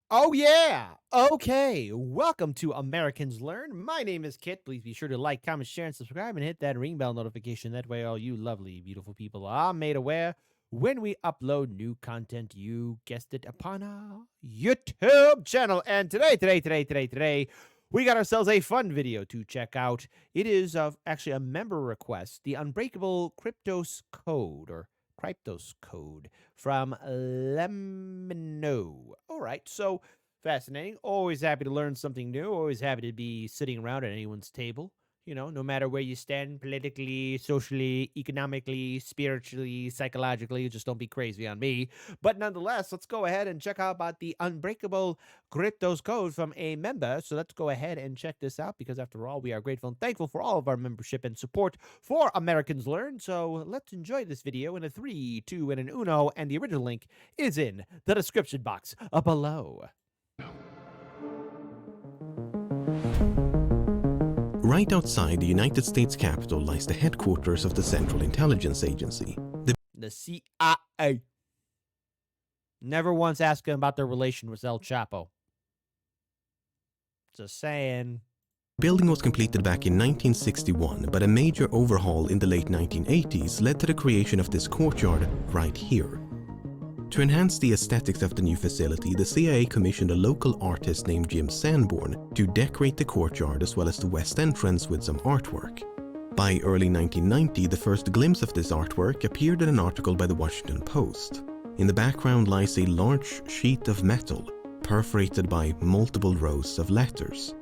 Oh, yeah. Okay. Welcome to Americans Learn. My name is Kit. Please be sure to like, comment, share, and subscribe, and hit that ring bell notification. That way, all you lovely, beautiful people are made aware when we upload new content. You guessed it, upon our YouTube channel. And today, we got ourselves a fun video to check out. It is actually a member request, the Unbreakable Kryptos code, or Kryptos code from LEMMiNO. All right, so fascinating. Always happy to learn something new. Always happy to be sitting around at anyone's table. You know, no matter where you stand politically, socially, economically, spiritually, psychologically, just don't be crazy on me. But nonetheless, let's go ahead and check out about the Unbreakable Kryptos code from a member. So let's go ahead and check this out because after all, we are grateful and thankful for all of our membership and support for Americans Learn. So let's enjoy this video in a 3, 2, and an uno. And the original link is in the description box below. Right outside the United States Capitol lies the headquarters of the Central Intelligence Agency. The CIA. Never once asked him about their relation with El Chapo. Just saying. The building was completed back in 1961, but a major overhaul in the late 1980s led to the creation of this courtyard right here. To enhance the aesthetics of the new facility, the CIA commissioned a local artist named Jim Sanborn to decorate the courtyard as well as the west entrance with some artwork. By early 1990, the first glimpse of this artwork appeared in an article by the Washington Post. In the background lies a large sheet of metal, perforated by multiple rows of letters.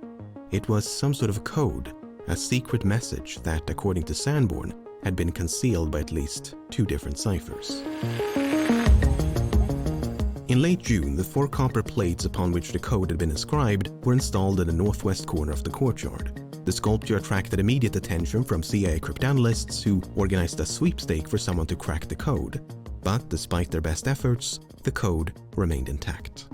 It was some sort of code, a secret message that, according to Sanborn, had been concealed by at least 2 different ciphers. In late June, the 4 copper plates upon which the code had been inscribed were installed in the northwest corner of the courtyard. The sculpture attracted immediate attention from CIA cryptanalysts who organized a sweepstake for someone to crack the code. But despite their best efforts, the code remained intact.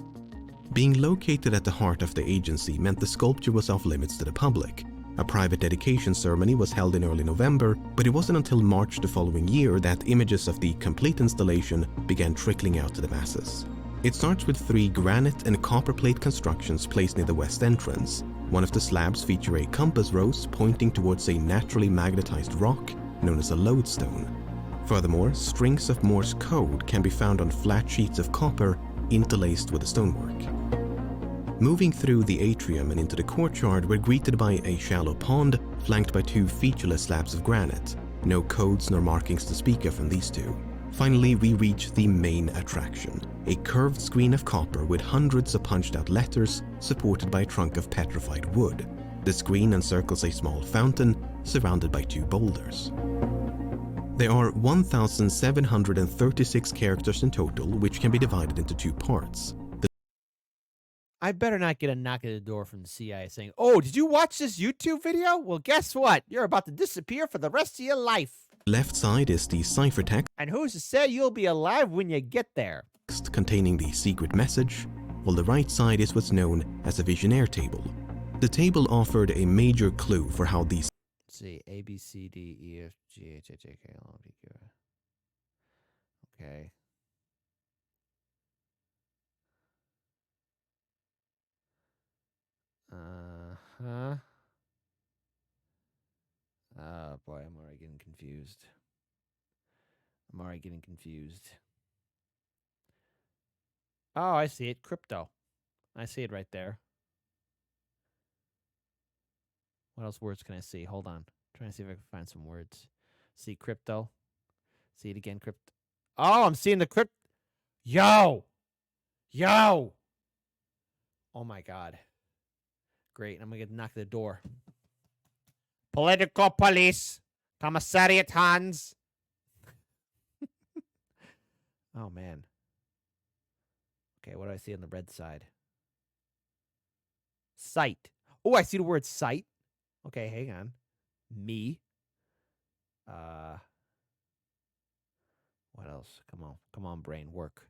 Being located at the heart of the agency meant the sculpture was off limits to the public. A private dedication ceremony was held in early November, but it wasn't until March the following year that images of the complete installation began trickling out to the masses. It starts with 3 granite and copper plate constructions placed near the west entrance. One of the slabs feature a compass rose pointing towards a naturally magnetized rock known as a lodestone. Furthermore, strings of Morse code can be found on flat sheets of copper interlaced with the stonework. Moving through the atrium and into the courtyard, we're greeted by a shallow pond flanked by 2 featureless slabs of granite. No codes nor markings to speak of in these 2. Finally, we reach the main attraction, a curved screen of copper with hundreds of punched-out letters supported by a trunk of petrified wood. The screen encircles a small fountain surrounded by 2 boulders. There are 1,736 characters in total, which can be divided into 2 parts. I better not get a knock at the door from the CIA saying, "Oh, did you watch this YouTube video? Well, guess what? You're about to disappear for the rest of your life." The left side is the ciphertext, And who's to say you'll be alive when you get there? containing the secret message, while the right side is what's known as a visionaire table. The table offered a major clue for how these Let's see, A, B, C, D, E, F, G, H, I, J, K, L, M, N, P, Q, R. Okay. Uh-huh. Oh, boy, I'm already getting confused. Oh, I see it. Crypto. I see it right there. What else words can I see? Hold on. Trying to see if I can find some words. See crypto. See it again. Crypto. Oh, I'm seeing the crypt. Yo. Oh, my God. Great. I'm going to get knocked at the door. Political police. Commissariat Hans. Oh, man. Okay, what do I see on the red side? Site. Oh, I see the word site. Okay, hang on. Me. What else? Come on, brain, work.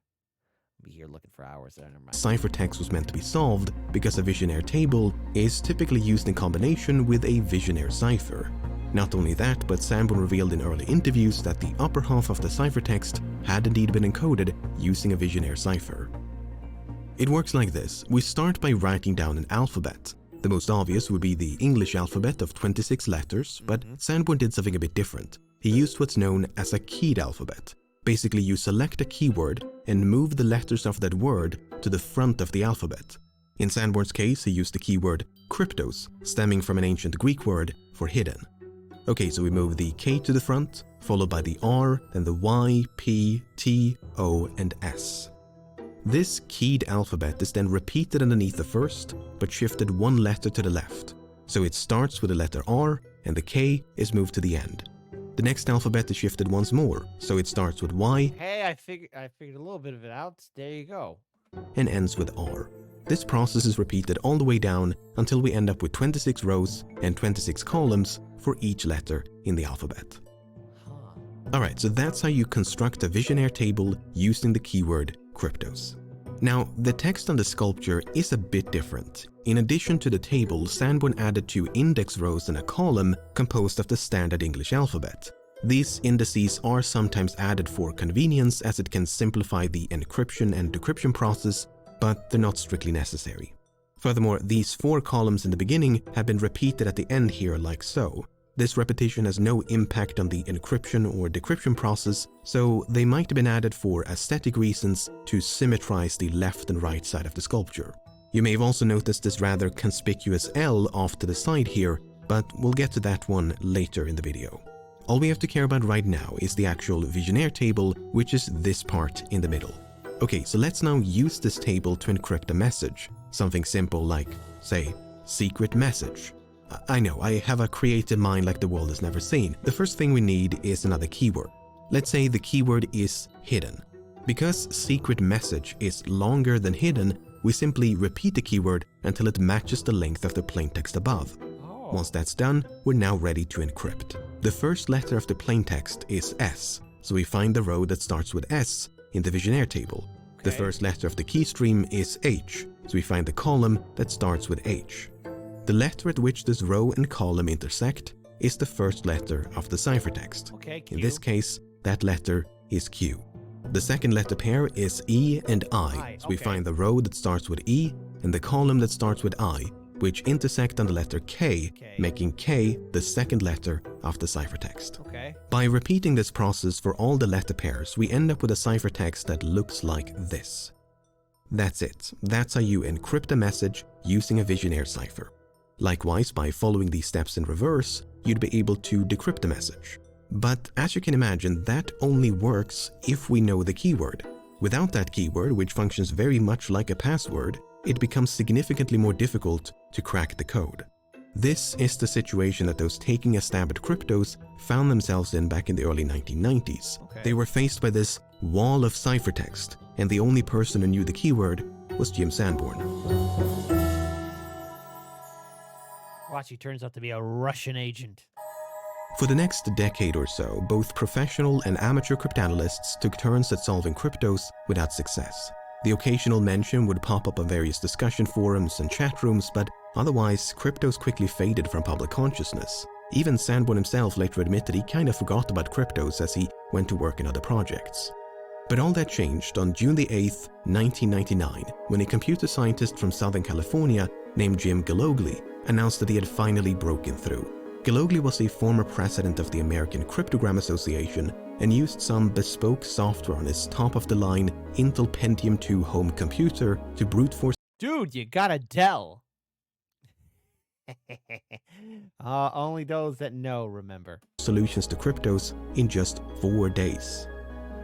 I'll be here looking for hours. Never mind. ciphertext was meant to be solved because a visionaire table is typically used in combination with a visionaire cipher. Not only that, but Sanborn revealed in early interviews that the upper half of the ciphertext had indeed been encoded using a visionaire cipher. It works like this. We start by writing down an alphabet. The most obvious would be the English alphabet of 26 letters, but Sanborn did something a bit different. He used what's known as a keyed alphabet. Basically, you select a keyword and move the letters of that word to the front of the alphabet. In Sanborn's case, he used the keyword Kryptos, stemming from an ancient Greek word for hidden. Okay, so we move the K to the front, followed by the R, then the Y, P, T, O, and S. This keyed alphabet is then repeated underneath the first, but shifted one letter to the left. So it starts with the letter R, and the K is moved to the end. The next alphabet is shifted once more, so it starts with Y. Hey, I figured a little bit of it out. There you go. And ends with R. This process is repeated all the way down until we end up with 26 rows and 26 columns for each letter in the alphabet. Alright, so that's how you construct a Visionaire table using the keyword Kryptos. Now, the text on the sculpture is a bit different. In addition to the table, Sanborn added 2 index rows and a column composed of the standard English alphabet. These indices are sometimes added for convenience, as it can simplify the encryption and decryption process, but they're not strictly necessary. Furthermore, these 4 columns in the beginning have been repeated at the end here like so. This repetition has no impact on the encryption or decryption process, so they might have been added for aesthetic reasons to symmetrize the left and right side of the sculpture. You may have also noticed this rather conspicuous L off to the side here, but we'll get to that one later in the video. All we have to care about right now is the actual Visionaire table, which is this part in the middle. Okay, so let's now use this table to encrypt a message. Something simple like, say, secret message. I know, I have a creative mind like the world has never seen. The first thing we need is another keyword. Let's say the keyword is hidden. Because secret message is longer than hidden, we simply repeat the keyword until it matches the length of the plaintext above. Once that's done, we're now ready to encrypt. The first letter of the plaintext is S, so we find the row that starts with S in the Visionaire table. The first letter of the keystream is H, so we find the column that starts with H. The letter at which this row and column intersect is the first letter of the ciphertext. Q. In this case, that letter is Q. The second letter pair is E and I, so we find the row that starts with E and the column that starts with I, which intersect on the letter K, making K the second letter of the ciphertext. By repeating this process for all the letter pairs, we end up with a ciphertext that looks like this. That's it. That's how you encrypt a message using a Visionaire cipher. Likewise, by following these steps in reverse, you'd be able to decrypt the message. But as you can imagine, that only works if we know the keyword. Without that keyword, which functions very much like a password, it becomes significantly more difficult to crack the code. This is the situation that those taking a stab at Kryptos found themselves in back in the early 1990s. They were faced by this wall of ciphertext, and the only person who knew the keyword was Jim Sanborn. Watch, he turns out to be a Russian agent. For the next decade or so, both professional and amateur cryptanalysts took turns at solving Kryptos without success. The occasional mention would pop up on various discussion forums and chat rooms, but otherwise, Kryptos quickly faded from public consciousness. Even Sanborn himself later admitted he kind of forgot about Kryptos as he went to work in other projects. But all that changed on June 8, 1999, when a computer scientist from Southern California named Jim Galogly announced that he had finally broken through. Galogly was a former president of the American Cryptogram Association and used some bespoke software on his top-of-the-line Intel Pentium 2 home computer to brute force. Dude, you got a Dell. Only those that know remember. Solutions to Kryptos in just 4 days.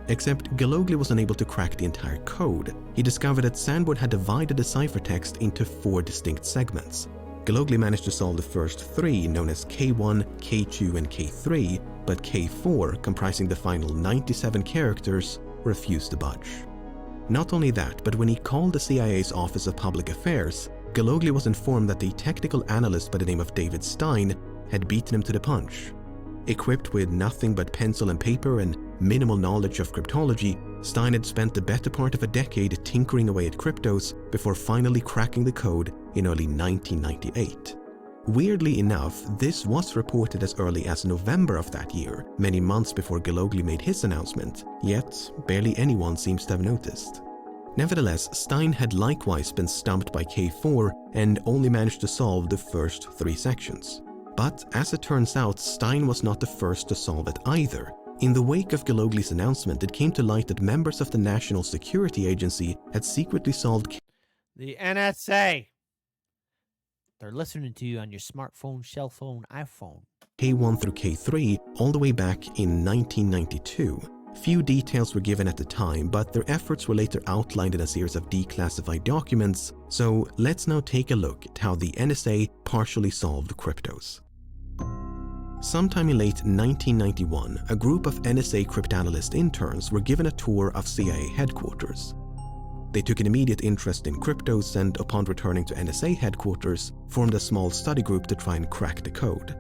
Except Galogly was unable to crack the entire code. He discovered that Sanborn had divided the ciphertext into 4 distinct segments. Galogly managed to solve the first 3, known as K1, K2, and K3, but K4, comprising the final 97 characters, refused to budge. Not only that, but when he called the CIA's Office of Public Affairs, Galogly was informed that the technical analyst by the name of David Stein had beaten him to the punch. Equipped with nothing but pencil and paper and minimal knowledge of cryptology, Stein had spent the better part of a decade tinkering away at Kryptos before finally cracking the code in early 1998. Weirdly enough, this was reported as early as November of that year, many months before Galogly made his announcement, yet barely anyone seems to have noticed. Nevertheless, Stein had likewise been stumped by K4 and only managed to solve the first 3 sections. But as it turns out, Stein was not the first to solve it either. In the wake of Galogli's announcement, it came to light that members of the National Security Agency had secretly solved The NSA. They're listening to you on your smartphone, shell phone, iPhone. K1 through K3 all the way back in 1992. Few details were given at the time, but their efforts were later outlined in a series of declassified documents. So let's now take a look at how the NSA partially solved Kryptos. Sometime in late 1991, a group of NSA cryptanalyst interns were given a tour of CIA headquarters. They took an immediate interest in Kryptos and, upon returning to NSA headquarters, formed a small study group to try and crack the code.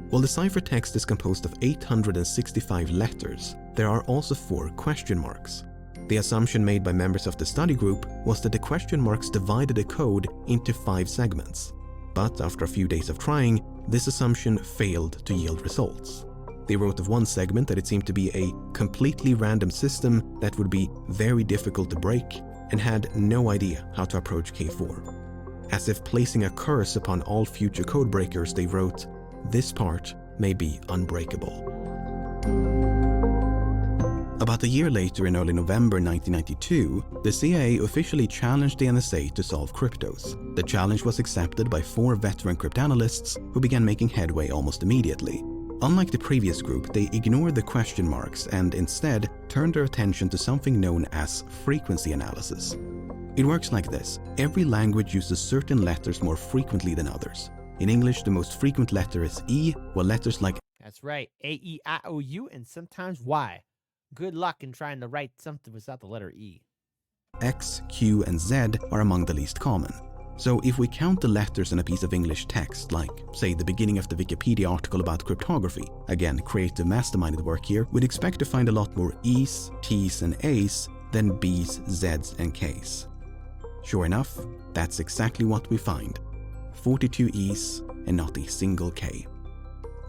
While the ciphertext is composed of 865 letters, there are also 4 question marks. The assumption made by members of the study group was that the question marks divided the code into 5 segments. But after a few days of trying, this assumption failed to yield results. They wrote of one segment that it seemed to be a completely random system that would be very difficult to break, and had no idea how to approach K4. As if placing a curse upon all future code breakers, they wrote, "This part may be unbreakable." About a year later, in early November 1992, the CIA officially challenged the NSA to solve Kryptos. The challenge was accepted by 4 veteran cryptanalysts who began making headway almost immediately. Unlike the previous group, they ignored the question marks and instead turned their attention to something known as frequency analysis. It works like this. Every language uses certain letters more frequently than others. In English, the most frequent letter is E, while letters like That's right. A-E-I-O-U and sometimes Y. Good luck in trying to write something without the letter E. X, Q, and Z are among the least common. So if we count the letters in a piece of English text, like, say, the beginning of the Wikipedia article about cryptography, again, creative masterminded work here, we'd expect to find a lot more E's, T's, and A's than B's, Z's, and K's. Sure enough, that's exactly what we find. 42 E's and not a single K.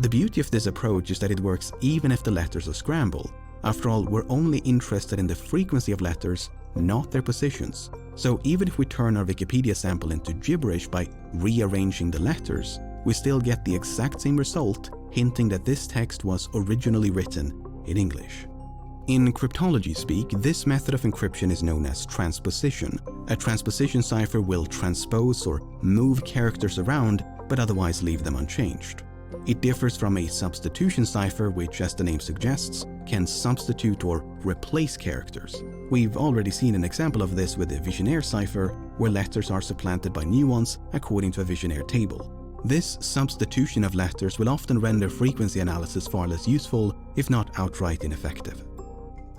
The beauty of this approach is that it works even if the letters are scrambled. After all, we're only interested in the frequency of letters, not their positions. So even if we turn our Wikipedia sample into gibberish by rearranging the letters, we still get the exact same result, hinting that this text was originally written in English. In cryptology speak, this method of encryption is known as transposition. A transposition cipher will transpose or move characters around, but otherwise leave them unchanged. It differs from a substitution cipher, which, as the name suggests, can substitute or replace characters. We've already seen an example of this with the Vigenère cipher, where letters are supplanted by new ones according to a Vigenère table. This substitution of letters will often render frequency analysis far less useful, if not outright ineffective.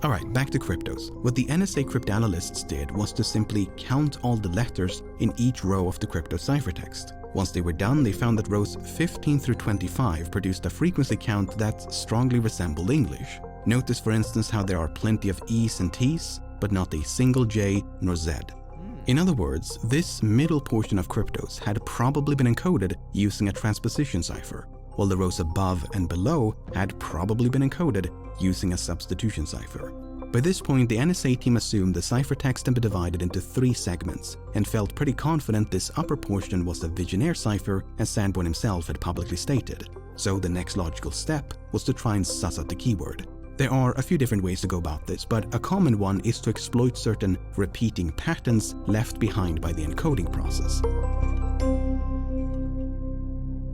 Alright, back to Kryptos. What the NSA cryptanalysts did was to simply count all the letters in each row of the Kryptos ciphertext. Once they were done, they found that rows 15 through 25 produced a frequency count that strongly resembled English. Notice, for instance, how there are plenty of E's and T's, but not a single J nor Z. In other words, this middle portion of Kryptos had probably been encoded using a transposition cipher, while the rows above and below had probably been encoded using a substitution cipher. By this point, the NSA team assumed the ciphertext had been divided into 3 segments and felt pretty confident this upper portion was the Vigenère cipher, as Sanborn himself had publicly stated. So the next logical step was to try and suss out the keyword. There are a few different ways to go about this, but a common one is to exploit certain repeating patterns left behind by the encoding process.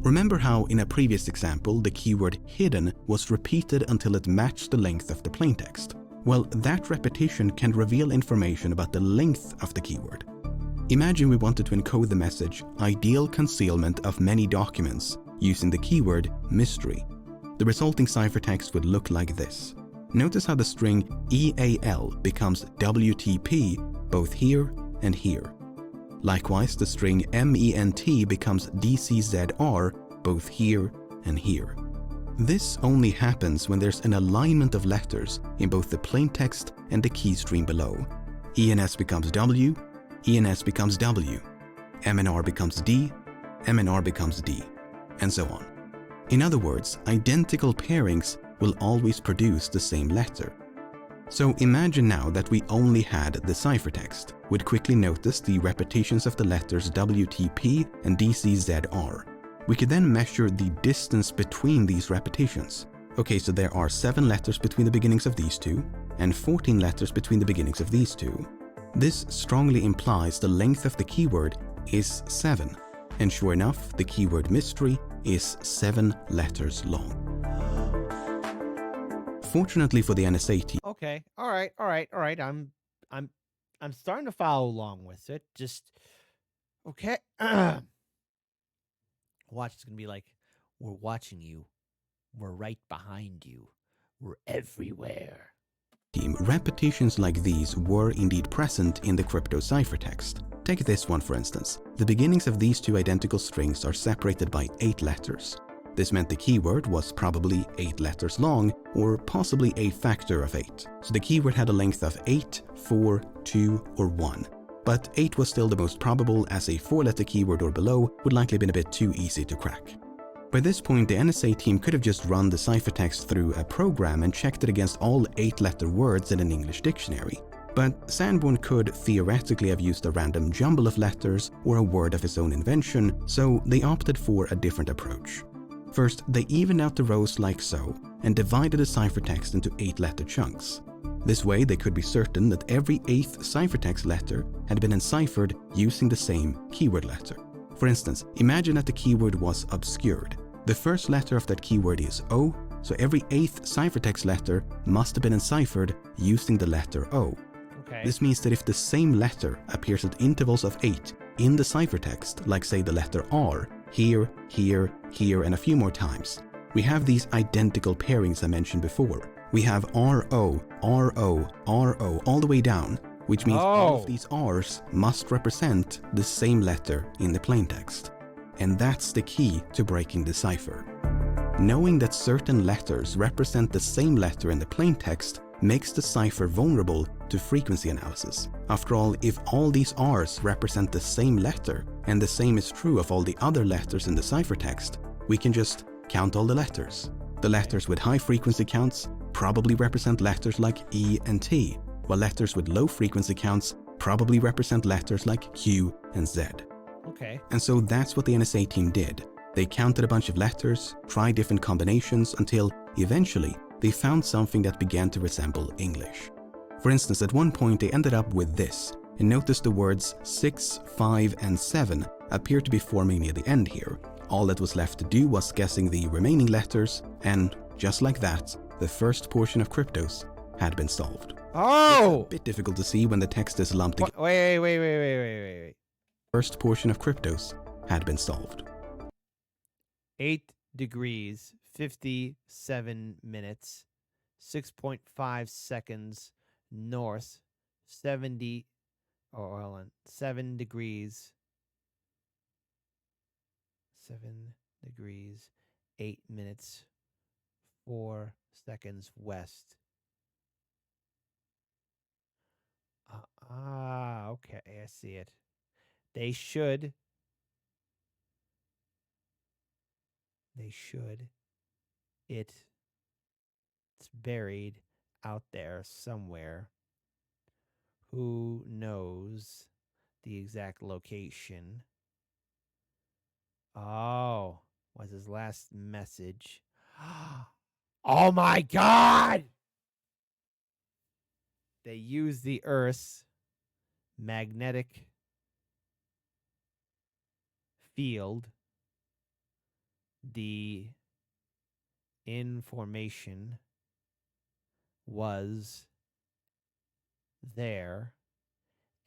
Remember how in a previous example the keyword hidden was repeated until it matched the length of the plaintext? Well, that repetition can reveal information about the length of the keyword. Imagine we wanted to encode the message "ideal concealment of many documents" using the keyword mystery. The resulting ciphertext would look like this. Notice how the string EAL becomes WTP both here and here. Likewise, the string MENT becomes DCZR both here and here. This only happens when there's an alignment of letters in both the plaintext and the key stream below. ENS becomes W, ENS becomes W, MNR becomes D, MNR becomes D, and so on. In other words, identical pairings will always produce the same letter. So imagine now that we only had the ciphertext. We'd quickly notice the repetitions of the letters WTP and DCZR. We could then measure the distance between these repetitions. Okay, so there are 7 letters between the beginnings of these two, and 14 letters between the beginnings of these two. This strongly implies the length of the keyword is 7. And sure enough, the keyword mystery is 7 letters long. Fortunately for the NSA team, Okay. All right. I'm starting to follow along with it. Just okay. Watch, it's gonna be like, we're watching you. We're right behind you. We're everywhere. repetitions like these were indeed present in the Kryptos ciphertext. Take this one for instance. The beginnings of these two identical strings are separated by 8 letters. This meant the keyword was probably 8 letters long, or possibly a factor of 8. So the keyword had a length of 8, 4, 2, or 1. But 8 was still the most probable, as a 4-letter keyword or below would likely have been a bit too easy to crack. By this point, the NSA team could have just run the ciphertext through a program and checked it against all 8-letter words in an English dictionary. But Sanborn could theoretically have used a random jumble of letters or a word of his own invention, so they opted for a different approach. First, they evened out the rows like so and divided the ciphertext into 8-letter chunks. This way, they could be certain that every 8th ciphertext letter had been enciphered using the same keyword letter. For instance, imagine that the keyword was obscured. The first letter of that keyword is O, so every 8th ciphertext letter must have been enciphered using the letter O. Okay. This means that if the same letter appears at intervals of 8 in the ciphertext, like say the letter R, here, here, here, and a few more times, we have these identical pairings I mentioned before. We have RO, RO, RO all the way down, which means all of these R's must represent the same letter in the plaintext. And that's the key to breaking the cipher. Knowing that certain letters represent the same letter in the plaintext makes the cipher vulnerable to frequency analysis. After all, if all these R's represent the same letter, and the same is true of all the other letters in the ciphertext, we can just count all the letters. The letters with high frequency counts probably represent letters like E and T, while letters with low frequency counts probably represent letters like Q and Z. Okay. And so that's what the NSA team did. They counted a bunch of letters, tried different combinations until eventually they found something that began to resemble English. For instance, at one point they ended up with this, and notice the words 6, 5, and 7 appear to be forming near the end here. All that was left to do was guessing the remaining letters, and just like that, the first portion of Kryptos had been solved. Oh! It's a bit difficult to see when the text is lumped together. Wait. First portion of Kryptos had been solved. 8 degrees, 57 minutes, 6.5 seconds north, 7 degrees, 8 minutes, 4 seconds west. Okay, I see it. They should. It's buried out there somewhere. Who knows the exact location? Oh, was his last message? Oh my God! They use the Earth's magnetic field. The information was there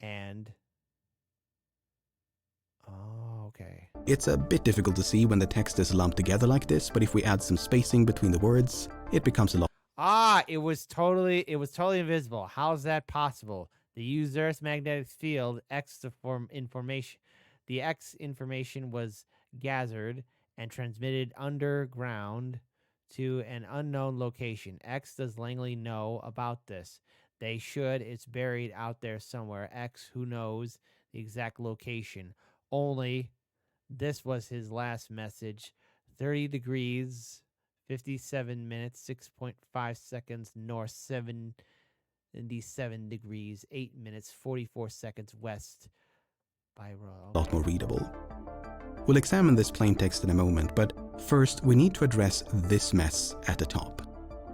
and okay. It's a bit difficult to see when the text is lumped together like this, but if we add some spacing between the words, it becomes a lot. It was totally invisible. How's that possible? They used Earth's magnetic field X to form information. The X information was gathered and transmitted underground to an unknown location. X does Langley know about this? They should. It's buried out there somewhere. X, who knows the exact location? Only this was his last message. 30 degrees, 57 minutes, 6.5 seconds north, 7 97 degrees, 8 minutes, 44 seconds west by Royal. A lot more readable. We'll examine this plain text in a moment, but first we need to address this mess at the top.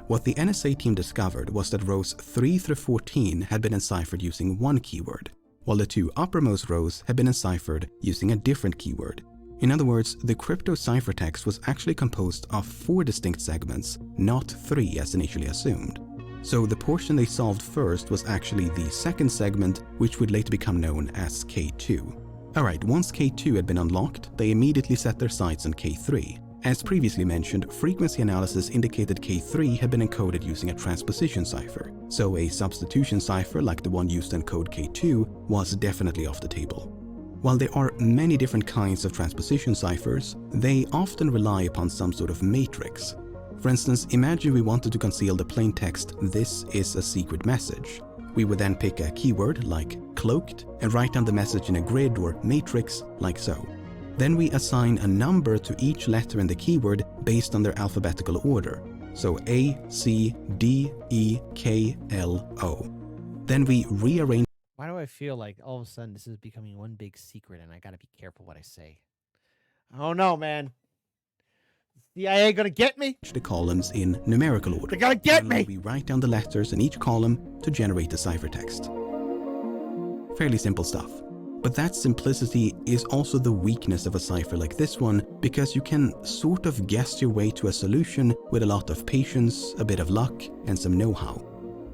What the NSA team discovered was that rows 3 through 14 had been enciphered using one keyword, while the two uppermost rows had been enciphered using a different keyword. In other words, the Kryptos ciphertext was actually composed of 4 distinct segments, not 3 as initially assumed. So the portion they solved first was actually the second segment, which would later become known as K2. Alright, once K2 had been unlocked, they immediately set their sights on K3. As previously mentioned, frequency analysis indicated K3 had been encoded using a transposition cipher, so a substitution cipher like the one used to encode K2 was definitely off the table. While there are many different kinds of transposition ciphers, they often rely upon some sort of matrix. For instance, imagine we wanted to conceal the plain text "This is a secret message." We would then pick a keyword like cloaked and write down the message in a grid or matrix like so. Then we assign a number to each letter in the keyword based on their alphabetical order. So A, C, D, E, K, L, O. Then we rearrange. Why do I feel like all of a sudden this is becoming one big secret and I gotta be careful what I say? Oh no, man. CIA gonna get me? The columns in numerical order. They're gonna get me! We write down the letters in each column to generate the ciphertext. Fairly simple stuff. But that simplicity is also the weakness of a cipher like this one, because you can sort of guess your way to a solution with a lot of patience, a bit of luck, and some know-how.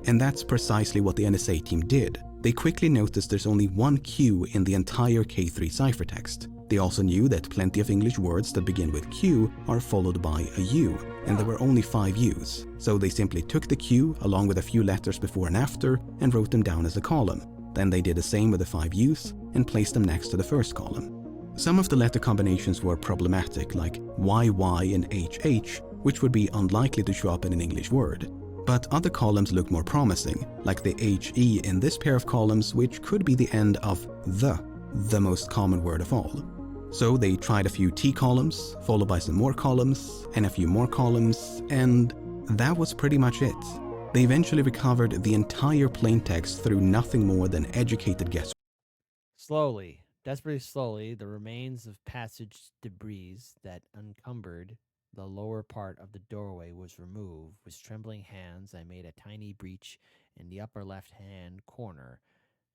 And that's precisely what the NSA team did. They quickly noticed there's only one Q in the entire K3 ciphertext. They also knew that plenty of English words that begin with Q are followed by a U, and there were only 5 U's. So they simply took the Q along with a few letters before and after and wrote them down as a column. Then they did the same with the 5 U's and placed them next to the first column. Some of the letter combinations were problematic, like YY and HH, which would be unlikely to show up in an English word. But other columns look more promising, like the HE in this pair of columns, which could be the end of the most common word of all. So they tried a few T columns, followed by some more columns, and a few more columns, and that was pretty much it. They eventually recovered the entire plaintext through nothing more than educated guesswork. Slowly, desperately slowly, the remains of passage debris that encumbered the lower part of the doorway was removed. With trembling hands, I made a tiny breach in the upper left-hand corner,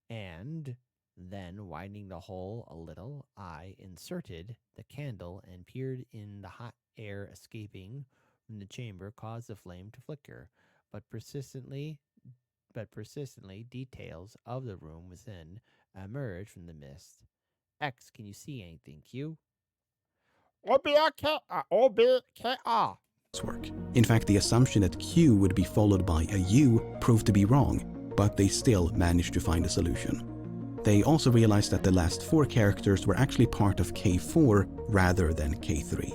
and then, widening the hole a little, I inserted the candle and peered in. The hot air escaping from the chamber caused the flame to flicker, but persistently, details of the room within emerged from the mist. X, can you see anything? Q? In fact, the assumption that Q would be followed by a U proved to be wrong, but they still managed to find a solution. They also realized that the last 4 characters were actually part of K4 rather than K3.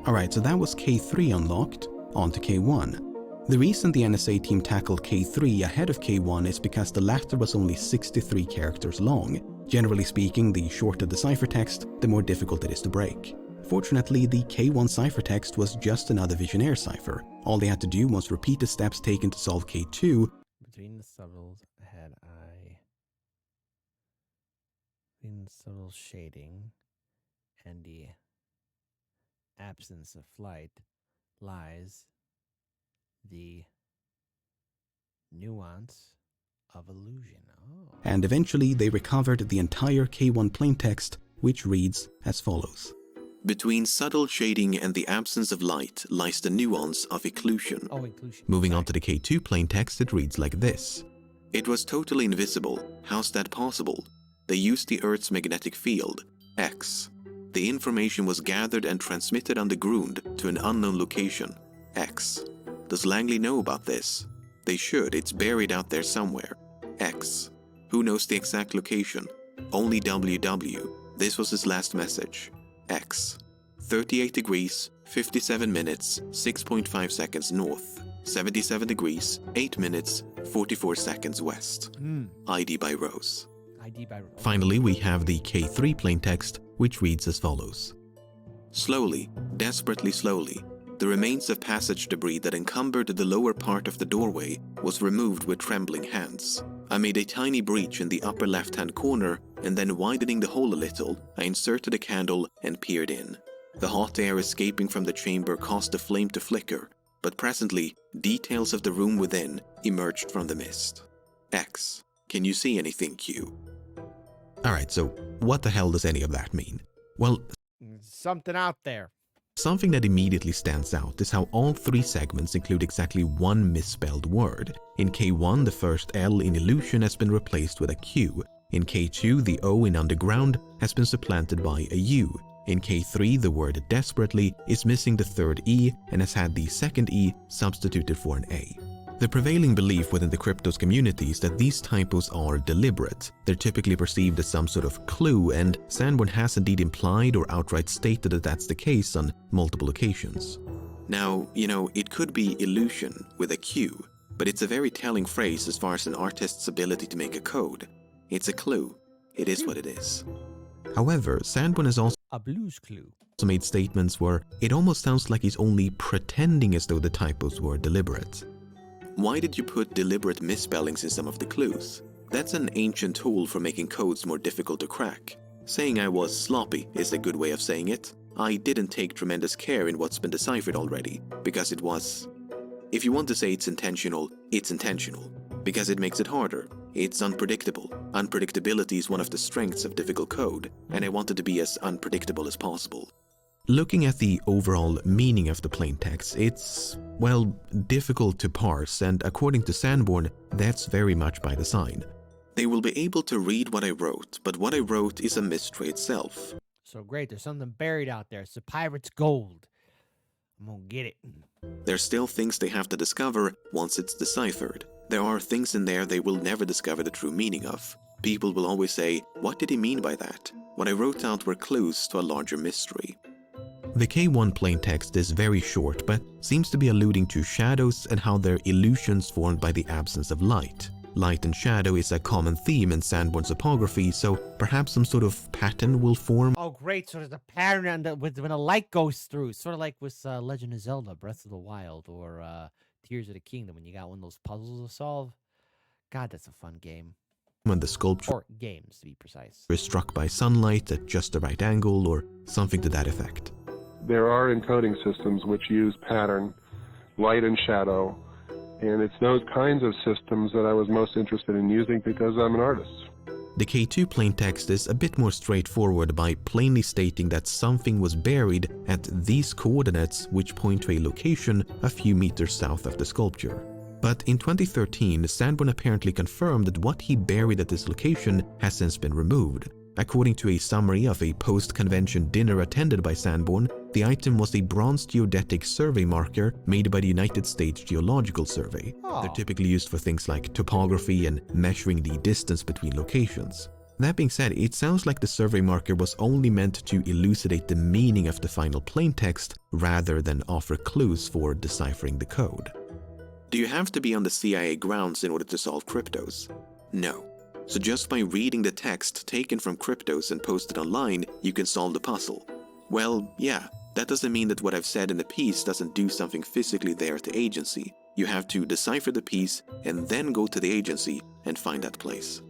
Alright, so that was K3 unlocked, on to K1. The reason the NSA team tackled K3 ahead of K1 is because the latter was only 63 characters long. Generally speaking, the shorter the ciphertext, the more difficult it is to break. Fortunately, the K1 ciphertext was just another Visionaire cipher. All they had to do was repeat the steps taken to solve K2. Between the subtles had I... Between the subtle shading and the absence of flight lies the nuance of illusion. Oh. And eventually they recovered the entire K1 plaintext, which reads as follows. Between subtle shading and the absence of light lies the nuance of occlusion. Oh, inclusion. Moving on to the K2 plaintext, it reads like this. It was totally invisible. How's that possible? They used the Earth's magnetic field, X. The information was gathered and transmitted underground to an unknown location, X. Does Langley know about this? They should, it's buried out there somewhere, X. Who knows the exact location? Only WW. This was his last message, X. 38 degrees, 57 minutes, 6.5 seconds north. 77 degrees, 8 minutes, 44 seconds west. ID by Rose. ID by Rose. Finally, we have the K3 plaintext, which reads as follows. Slowly, desperately slowly, the The remains of passage debris that encumbered the lower part of the doorway was removed with trembling hands. I made a tiny breach in the upper left-hand corner, and then widening the hole a little, I inserted a candle and peered in. The hot air escaping from the chamber caused the flame to flicker, but presently, details of the room within emerged from the mist. X. Can you see anything, Q? Alright, so what the hell does any of that mean? Well, Something out there. something that immediately stands out is how all three segments include exactly one misspelled word. In K1, the first L in illusion has been replaced with a Q. In K2, the O in underground has been supplanted by a U. In K3, the word desperately is missing the third E and has had the second E substituted for an A. The prevailing belief within the Kryptos community is that these typos are deliberate. They're typically perceived as some sort of clue, and Sanborn has indeed implied or outright stated that that's the case on multiple occasions. Now, it could be illusion with a Q, but it's a very telling phrase as far as an artist's ability to make a code. It's a clue. It is what it is. However, Sanborn has also A blues clue. made statements where it almost sounds like he's only pretending as though the typos were deliberate. Why did you put deliberate misspellings in some of the clues? That's an ancient tool for making codes more difficult to crack. Saying I was sloppy is a good way of saying it. I didn't take tremendous care in what's been deciphered already, because it was... If you want to say it's intentional, because it makes it harder. It's unpredictable. Unpredictability is one of the strengths of difficult code, and I wanted to be as unpredictable as possible. Looking at the overall meaning of the plaintext, it's, well, difficult to parse, and according to Sanborn, that's very much by design. They will be able to read what I wrote, but what I wrote is a mystery itself. So great, there's something buried out there. It's the pirate's gold. I'm gonna get it. There's still things they have to discover once it's deciphered. There are things in there they will never discover the true meaning of. People will always say, what did he mean by that? What I wrote out were clues to a larger mystery. The K1 plaintext is very short, but seems to be alluding to shadows and how they're illusions formed by the absence of light. Light and shadow is a common theme in Sanborn's topography, so perhaps some sort of pattern will form. Oh, great. So there's a pattern when a light goes through. Sort of like with Legend of Zelda, Breath of the Wild, or Tears of the Kingdom, when you got one of those puzzles to solve. God, that's a fun game. When the sculpture Or games, to be precise. is struck by sunlight at just the right angle or something to that effect. There are encoding systems which use pattern, light and shadow, and it's those kinds of systems that I was most interested in using because I'm an artist. The K2 plaintext is a bit more straightforward by plainly stating that something was buried at these coordinates, which point to a location a few meters south of the sculpture. But in 2013, Sanborn apparently confirmed that what he buried at this location has since been removed. According to a summary of a post-convention dinner attended by Sanborn, the item was a bronze geodetic survey marker made by the United States Geological Survey. Oh. They're typically used for things like topography and measuring the distance between locations. That being said, it sounds like the survey marker was only meant to elucidate the meaning of the final plaintext rather than offer clues for deciphering the code. Do you have to be on the CIA grounds in order to solve Kryptos? No. So just by reading the text taken from Kryptos and posted online, you can solve the puzzle. Well, yeah, that doesn't mean that what I've said in the piece doesn't do something physically there at the agency. You have to decipher the piece and then go to the agency and find that place.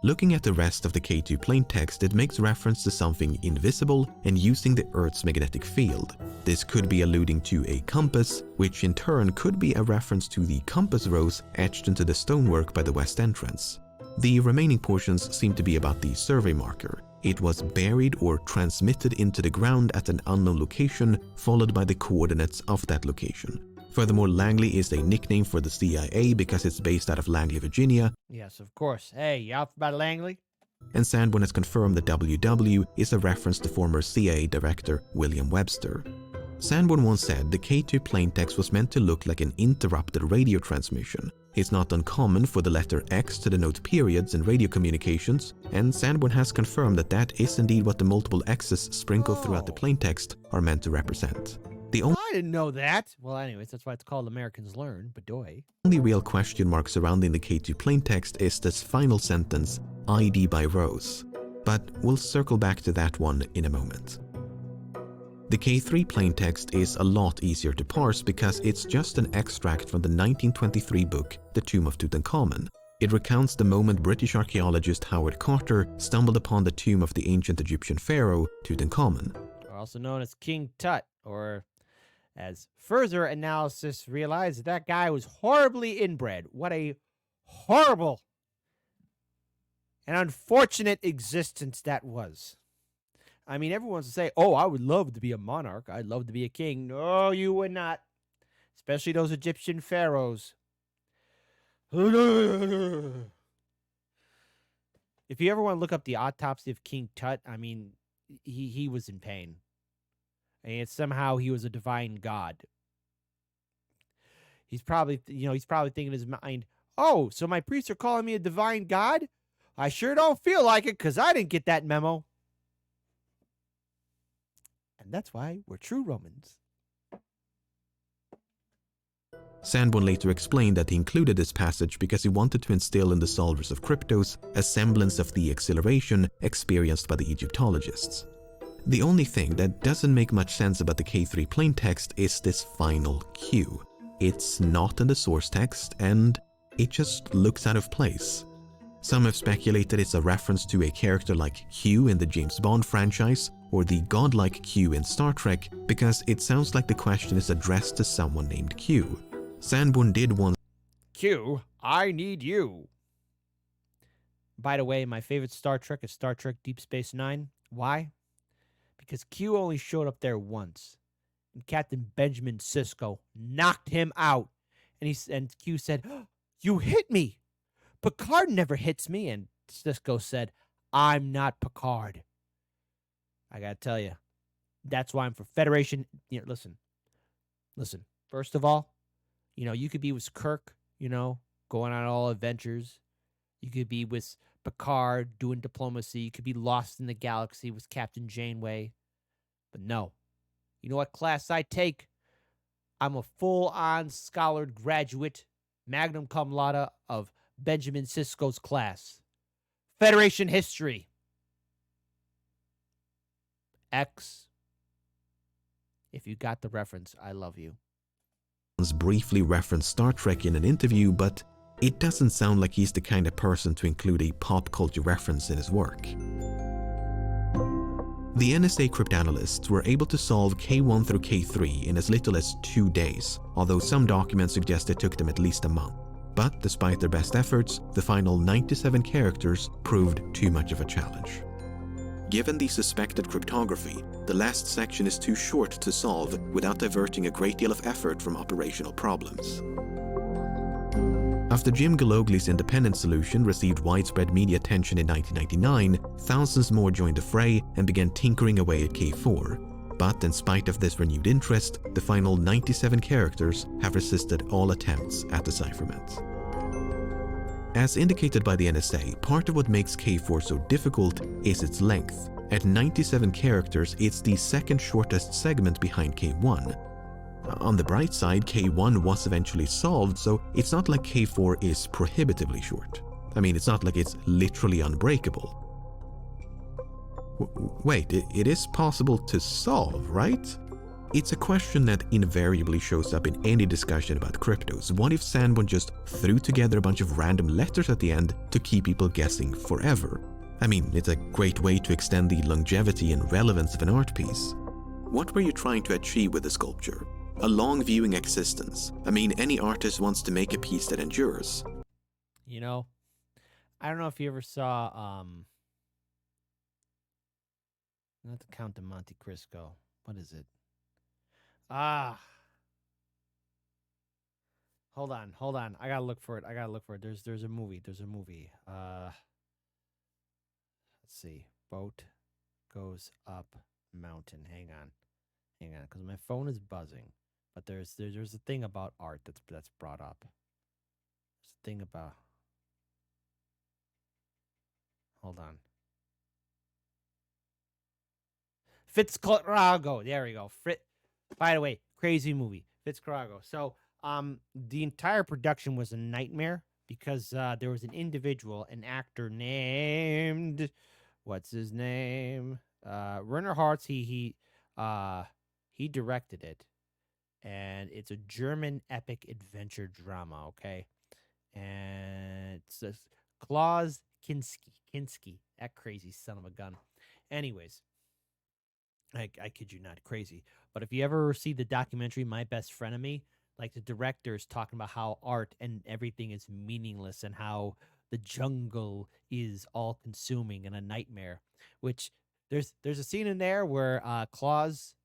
Looking at the rest of the K2 plaintext, it makes reference to something invisible and using the Earth's magnetic field. This could be alluding to a compass, which in turn could be a reference to the compass rose etched into the stonework by the west entrance. The remaining portions seem to be about the survey marker. It was buried or transmitted into the ground at an unknown location, followed by the coordinates of that location. Furthermore, Langley is a nickname for the CIA because it's based out of Langley, Virginia. Yes, of course. Hey, you out about Langley? And Sanborn has confirmed that WW is a reference to former CIA director William Webster. Sanborn once said the K2 plaintext was meant to look like an interrupted radio transmission. It's not uncommon for the letter X to denote periods in radio communications, and Sanborn has confirmed that that is indeed what the multiple X's sprinkled throughout the plaintext are meant to represent. The I didn't know that. Well, anyways, that's why it's called Americans Learn, Bedoy. only real question mark surrounding the K2 plaintext is this final sentence, ID by Rose. But we'll circle back to that one in a moment. The K3 plaintext is a lot easier to parse because it's just an extract from the 1923 book The Tomb of Tutankhamun. It recounts the moment British archaeologist Howard Carter stumbled upon the tomb of the ancient Egyptian pharaoh Tutankhamun. Also known as King Tut, or as further analysis realized, that guy was horribly inbred. What a horrible and unfortunate existence that was. I mean, everyone wants to say, oh, I would love to be a monarch. I'd love to be a king. No, you would not. Especially those Egyptian pharaohs. If you ever want to look up the autopsy of King Tut, I mean, he was in pain. And somehow he was a divine god. He's probably thinking in his mind, oh, so my priests are calling me a divine god? I sure don't feel like it because I didn't get that memo. And that's why we're true Romans. Sanborn later explained that he included this passage because he wanted to instill in the solvers of Kryptos a semblance of the exhilaration experienced by the Egyptologists. The only thing that doesn't make much sense about the K3 plaintext is this final Q. It's not in the source text and it just looks out of place. Some have speculated it's a reference to a character like Q in the James Bond franchise or the godlike Q in Star Trek because it sounds like the question is addressed to someone named Q. Sanborn did once Q, I need you. By the way, my favorite Star Trek is Star Trek Deep Space Nine. Why? Because Q only showed up there once. And Captain Benjamin Sisko knocked him out. And Q said, oh, you hit me. Picard never hits me. And Sisko said, I'm not Picard. I got to tell you, that's why I'm for Federation. You know, listen. First of all, you could be with Kirk, going on all adventures. You could be with Picard doing diplomacy. You could be lost in the galaxy with Captain Janeway. But no. You know what class I take? I'm a full-on scholared graduate, magna cum laude of Benjamin Sisko's class. Federation history. X. If you got the reference, I love you. Briefly referenced Star Trek in an interview, but it doesn't sound like he's the kind of person to include a pop culture reference in his work. The NSA cryptanalysts were able to solve K1 through K3 in as little as 2 days, although some documents suggest it took them at least a month. But despite their best efforts, the final 97 characters proved too much of a challenge. Given the suspected cryptography, the last section is too short to solve without diverting a great deal of effort from operational problems. After Jim Galogli's independent solution received widespread media attention in 1999, thousands more joined the fray and began tinkering away at K4. But in spite of this renewed interest, the final 97 characters have resisted all attempts at decipherment. As indicated by the NSA, part of what makes K4 so difficult is its length. At 97 characters, it's the second shortest segment behind K1. On the bright side, K1 was eventually solved, so it's not like K4 is prohibitively short. I mean, it's not like it's literally unbreakable. Wait, it is possible to solve, right? It's a question that invariably shows up in any discussion about Kryptos. What if Sanborn just threw together a bunch of random letters at the end to keep people guessing forever? I mean, it's a great way to extend the longevity and relevance of an art piece. What were you trying to achieve with the sculpture? A long viewing existence. I mean, any artist wants to make a piece that endures. I don't know if you ever saw, not the Count of Monte Cristo. What is it? Hold on. I gotta look for it. There's a movie. Let's see. Boat goes up mountain. Hang on, because my phone is buzzing. But there's a thing about art that's brought up. There's a thing about. Hold on. Fitzcarraldo. There we go. By the way, crazy movie. Fitzcarraldo. So, the entire production was a nightmare because there was an individual, an actor named, what's his name? Werner Hartz. He He directed it, and it's a German epic adventure drama, okay? And it's Klaus Kinski, that crazy son of a gun. Anyways, I kid you not, crazy. But if you ever see the documentary My Best Frenemy, like the director's talking about how art and everything is meaningless and how the jungle is all consuming and a nightmare. Which there's a scene in there where Klaus,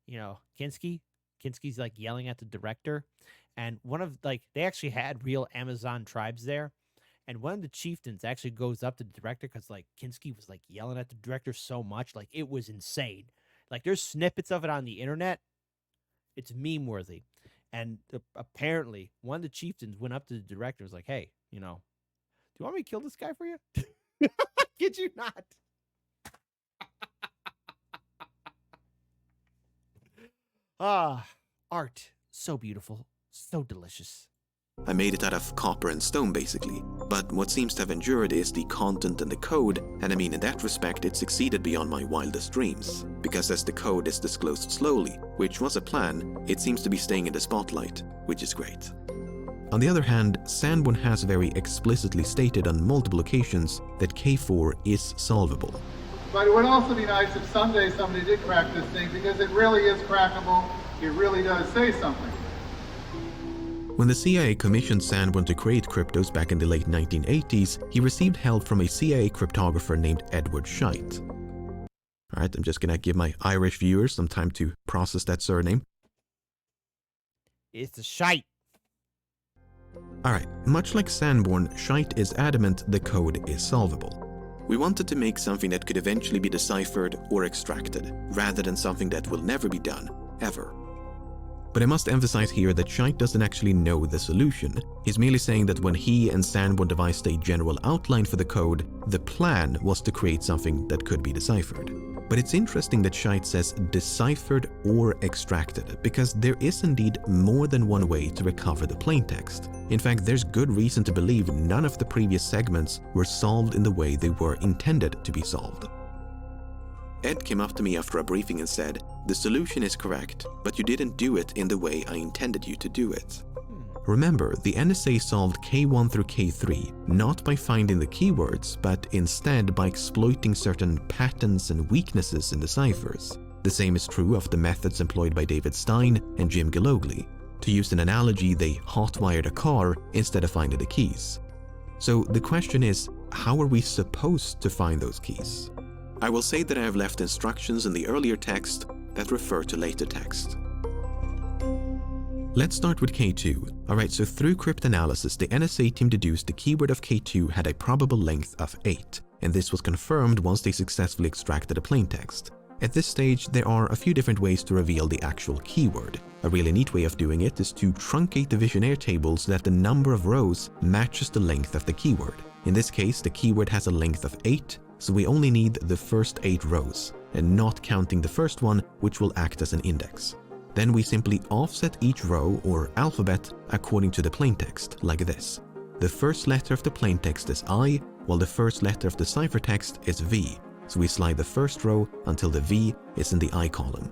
Kinski's like yelling at the director, and one of like they actually had real Amazon tribes there. And one of the chieftains actually goes up to the director because like Kinski was like yelling at the director so much, like it was insane. Like there's snippets of it on the internet. It's meme worthy. And apparently one of the chieftains went up to the director and was like, "Hey, do you want me to kill this guy for you?" Kid you not. Art. So beautiful. So delicious. I made it out of copper and stone basically, but what seems to have endured is the content and the code, and I mean in that respect it succeeded beyond my wildest dreams, because as the code is disclosed slowly, which was a plan, it seems to be staying in the spotlight, which is great. On the other hand, Sanborn has very explicitly stated on multiple occasions that K4 is solvable. But it would also be nice if someday somebody did crack this thing, because it really is crackable, it really does say something. When the CIA commissioned Sanborn to create Kryptos back in the late 1980s, he received help from a CIA cryptographer named Edward Scheidt. Alright, I'm just gonna give my Irish viewers some time to process that surname. It's a shite. Alright, much like Sanborn, Scheidt is adamant the code is solvable. We wanted to make something that could eventually be deciphered or extracted, rather than something that will never be done, ever. But I must emphasize here that Scheidt doesn't actually know the solution. He's merely saying that when he and Sanborn devised a general outline for the code, the plan was to create something that could be deciphered. But it's interesting that Scheidt says deciphered or extracted, because there is indeed more than one way to recover the plaintext. In fact, there's good reason to believe none of the previous segments were solved in the way they were intended to be solved. Ed came up to me after a briefing and said, "The solution is correct, but you didn't do it in the way I intended you to do it." Remember, the NSA solved K1 through K3 not by finding the keywords, but instead by exploiting certain patterns and weaknesses in the ciphers. The same is true of the methods employed by David Stein and Jim Gillogly. To use an analogy, they hotwired a car instead of finding the keys. So the question is, how are we supposed to find those keys? I will say that I have left instructions in the earlier text that refer to later text. Let's start with K2. Alright, so through cryptanalysis, the NSA team deduced the keyword of K2 had a probable length of 8, and this was confirmed once they successfully extracted a plaintext. At this stage, there are a few different ways to reveal the actual keyword. A really neat way of doing it is to truncate the visionaire table so that the number of rows matches the length of the keyword. In this case, the keyword has a length of 8, so we only need the first 8 rows, and not counting the first one, which will act as an index. Then we simply offset each row or alphabet according to the plaintext, like this. The first letter of the plaintext is I, while the first letter of the ciphertext is V, so we slide the first row until the V is in the I column.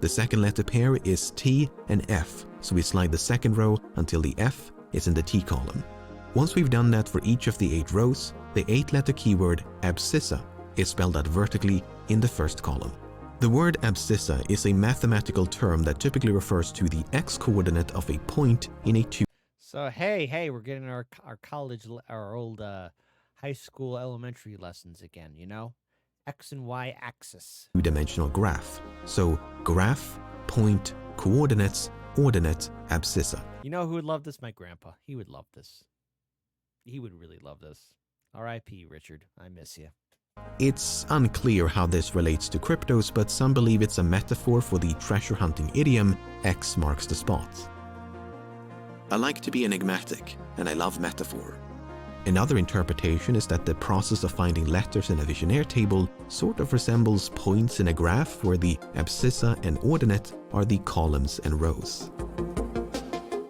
The second letter pair is T and F, so we slide the second row until the F is in the T column. Once we've done that for each of the 8 rows, the 8-letter keyword abscissa is spelled out vertically in the first column. The word abscissa is a mathematical term that typically refers to the x-coordinate of a point in a two. So hey, we're getting our college, our old high school elementary lessons again, X and Y axis. Two-dimensional graph. So graph, point, coordinates, ordinate, abscissa. You know who would love this? My grandpa. He would love this. He would really love this. R.I.P. Richard. I miss you. It's unclear how this relates to Kryptos, but some believe it's a metaphor for the treasure hunting idiom, X marks the spot. I like to be enigmatic, and I love metaphor. Another interpretation is that the process of finding letters in a visionaire table sort of resembles points in a graph where the abscissa and ordinate are the columns and rows.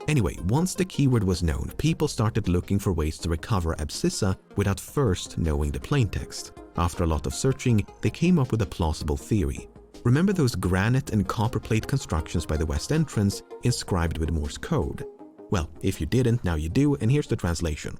Anyway, once the keyword was known, people started looking for ways to recover abscissa without first knowing the plaintext. After a lot of searching, they came up with a plausible theory. Remember those granite and copper plate constructions by the west entrance inscribed with Morse code? Well, if you didn't, now you do, and here's the translation.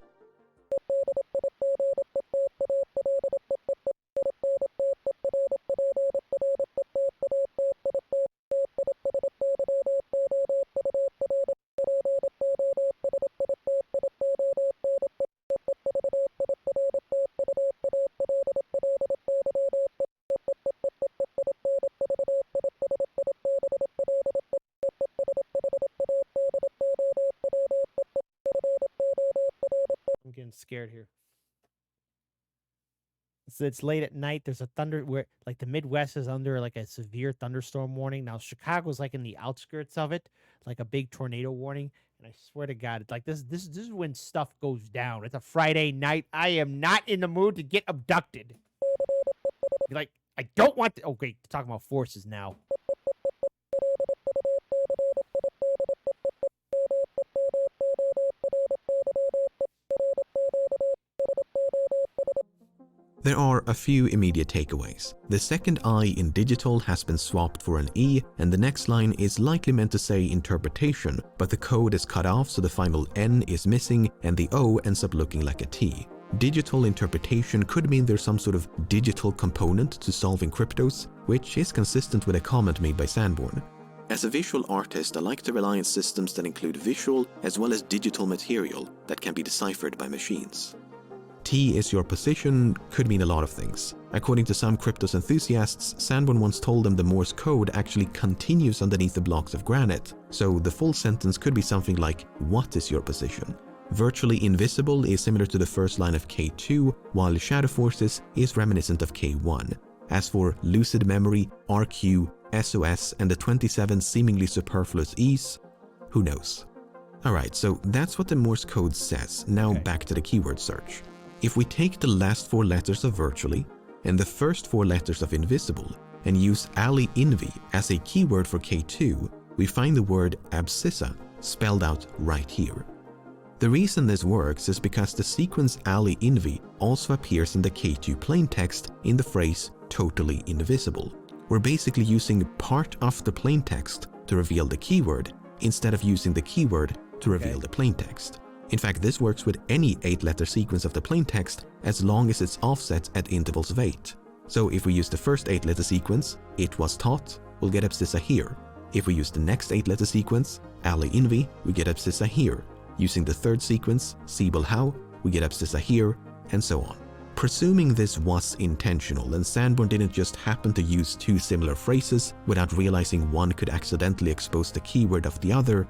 I'm getting scared here. So it's late at night. There's a thunder where like the Midwest is under like a severe thunderstorm warning. Now Chicago's like in the outskirts of it, like a big tornado warning. And I swear to God, it's like this is when stuff goes down. It's a Friday night. I am not in the mood to get abducted. Like, I don't want to. Okay, talking about forces now. There are a few immediate takeaways. The second I in digital has been swapped for an E, and the next line is likely meant to say interpretation, but the code is cut off so the final N is missing and the O ends up looking like a T. Digital interpretation could mean there's some sort of digital component to solving Kryptos, which is consistent with a comment made by Sanborn. As a visual artist, I like to rely on systems that include visual as well as digital material that can be deciphered by machines. T is your position could mean a lot of things. According to some Kryptos enthusiasts, Sanborn once told them the Morse code actually continues underneath the blocks of granite, so the full sentence could be something like, "What is your position?" Virtually invisible is similar to the first line of K2, while shadow forces is reminiscent of K1. As for lucid memory, RQ, SOS, and the 27 seemingly superfluous E's, who knows? Alright, so that's what the Morse code says. Now back to the keyword search. If we take the last 4 letters of virtually and the first 4 letters of invisible and use LEMMiNO as a keyword for K2, we find the word abscissa spelled out right here. The reason this works is because the sequence LEMMiNO also appears in the K2 plaintext in the phrase totally invisible. We're basically using part of the plaintext to reveal the keyword instead of using the keyword to reveal the plaintext. In fact, this works with any 8-letter sequence of the plaintext as long as it's offset at intervals of 8. So if we use the first 8-letter sequence, "it was taught," we'll get abscissa here. If we use the next 8-letter sequence, LEMMiNO, we get abscissa here. Using the third sequence, Siebel how, we get abscissa here, and so on. Presuming this was intentional and Sanborn didn't just happen to use 2 similar phrases without realizing one could accidentally expose the keyword of the other,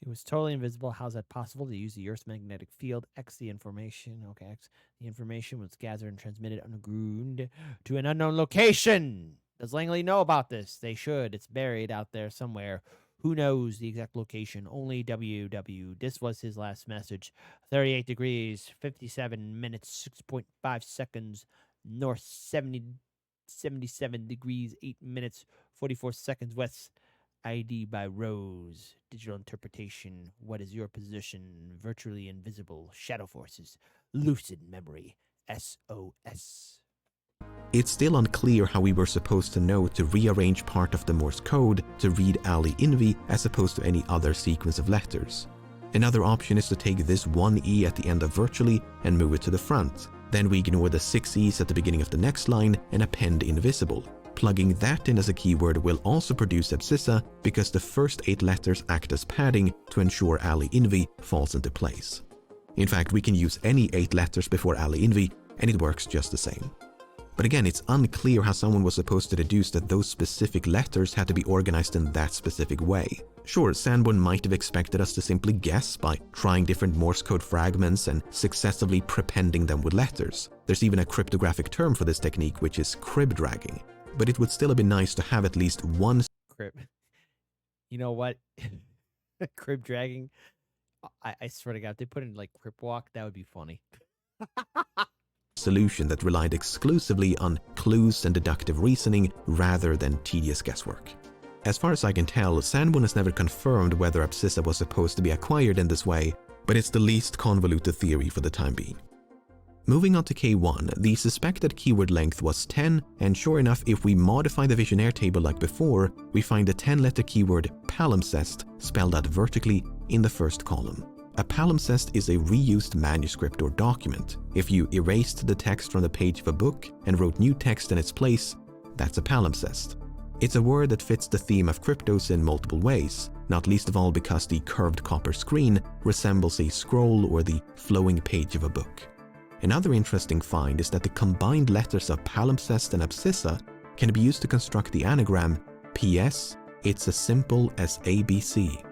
It was totally invisible. How's that possible? To use the Earth's magnetic field, X the information. Okay, X the information was gathered and transmitted underground to an unknown location. Does Langley know about this? They should. It's buried out there somewhere. Who knows the exact location? Only WW. This was his last message. 38 degrees, 57 minutes, 6.5 seconds. North, 77 degrees, 8 minutes, 44 seconds west. ID by Rose. Digital interpretation. What is your position? Virtually invisible. Shadow forces. Lucid memory. SOS. it's still unclear how we were supposed to know to rearrange part of the Morse code to read LEMMiNO as opposed to any other sequence of letters. Another option is to take this one E at the end of virtually and move it to the front. Then we ignore the 6 E's at the beginning of the next line and append invisible. Plugging that in as a keyword will also produce abscissa because the first 8 letters act as padding to ensure LEMMiNO falls into place. In fact, we can use any 8 letters before LEMMiNO and it works just the same. But again, it's unclear how someone was supposed to deduce that those specific letters had to be organized in that specific way. Sure, Sanborn might have expected us to simply guess by trying different Morse code fragments and successively prepending them with letters. There's even a cryptographic term for this technique, which is crib dragging. But it would still have been nice to have at least one Crib. You know what? Crib dragging. I swear to God, if they put in like crib walk, that would be funny. solution that relied exclusively on clues and deductive reasoning rather than tedious guesswork. As far as I can tell, Sanborn has never confirmed whether abscissa was supposed to be acquired in this way, but it's the least convoluted theory for the time being. Moving on to K1, the suspected keyword length was 10, and sure enough, if we modify the Visionaire table like before, we find the 10-letter keyword palimpsest spelled out vertically in the first column. A palimpsest is a reused manuscript or document. If you erased the text from the page of a book and wrote new text in its place, that's a palimpsest. It's a word that fits the theme of Kryptos in multiple ways, not least of all because the curved copper screen resembles a scroll or the flowing page of a book. Another interesting find is that the combined letters of palimpsest and abscissa can be used to construct the anagram P.S. It's as simple as ABC.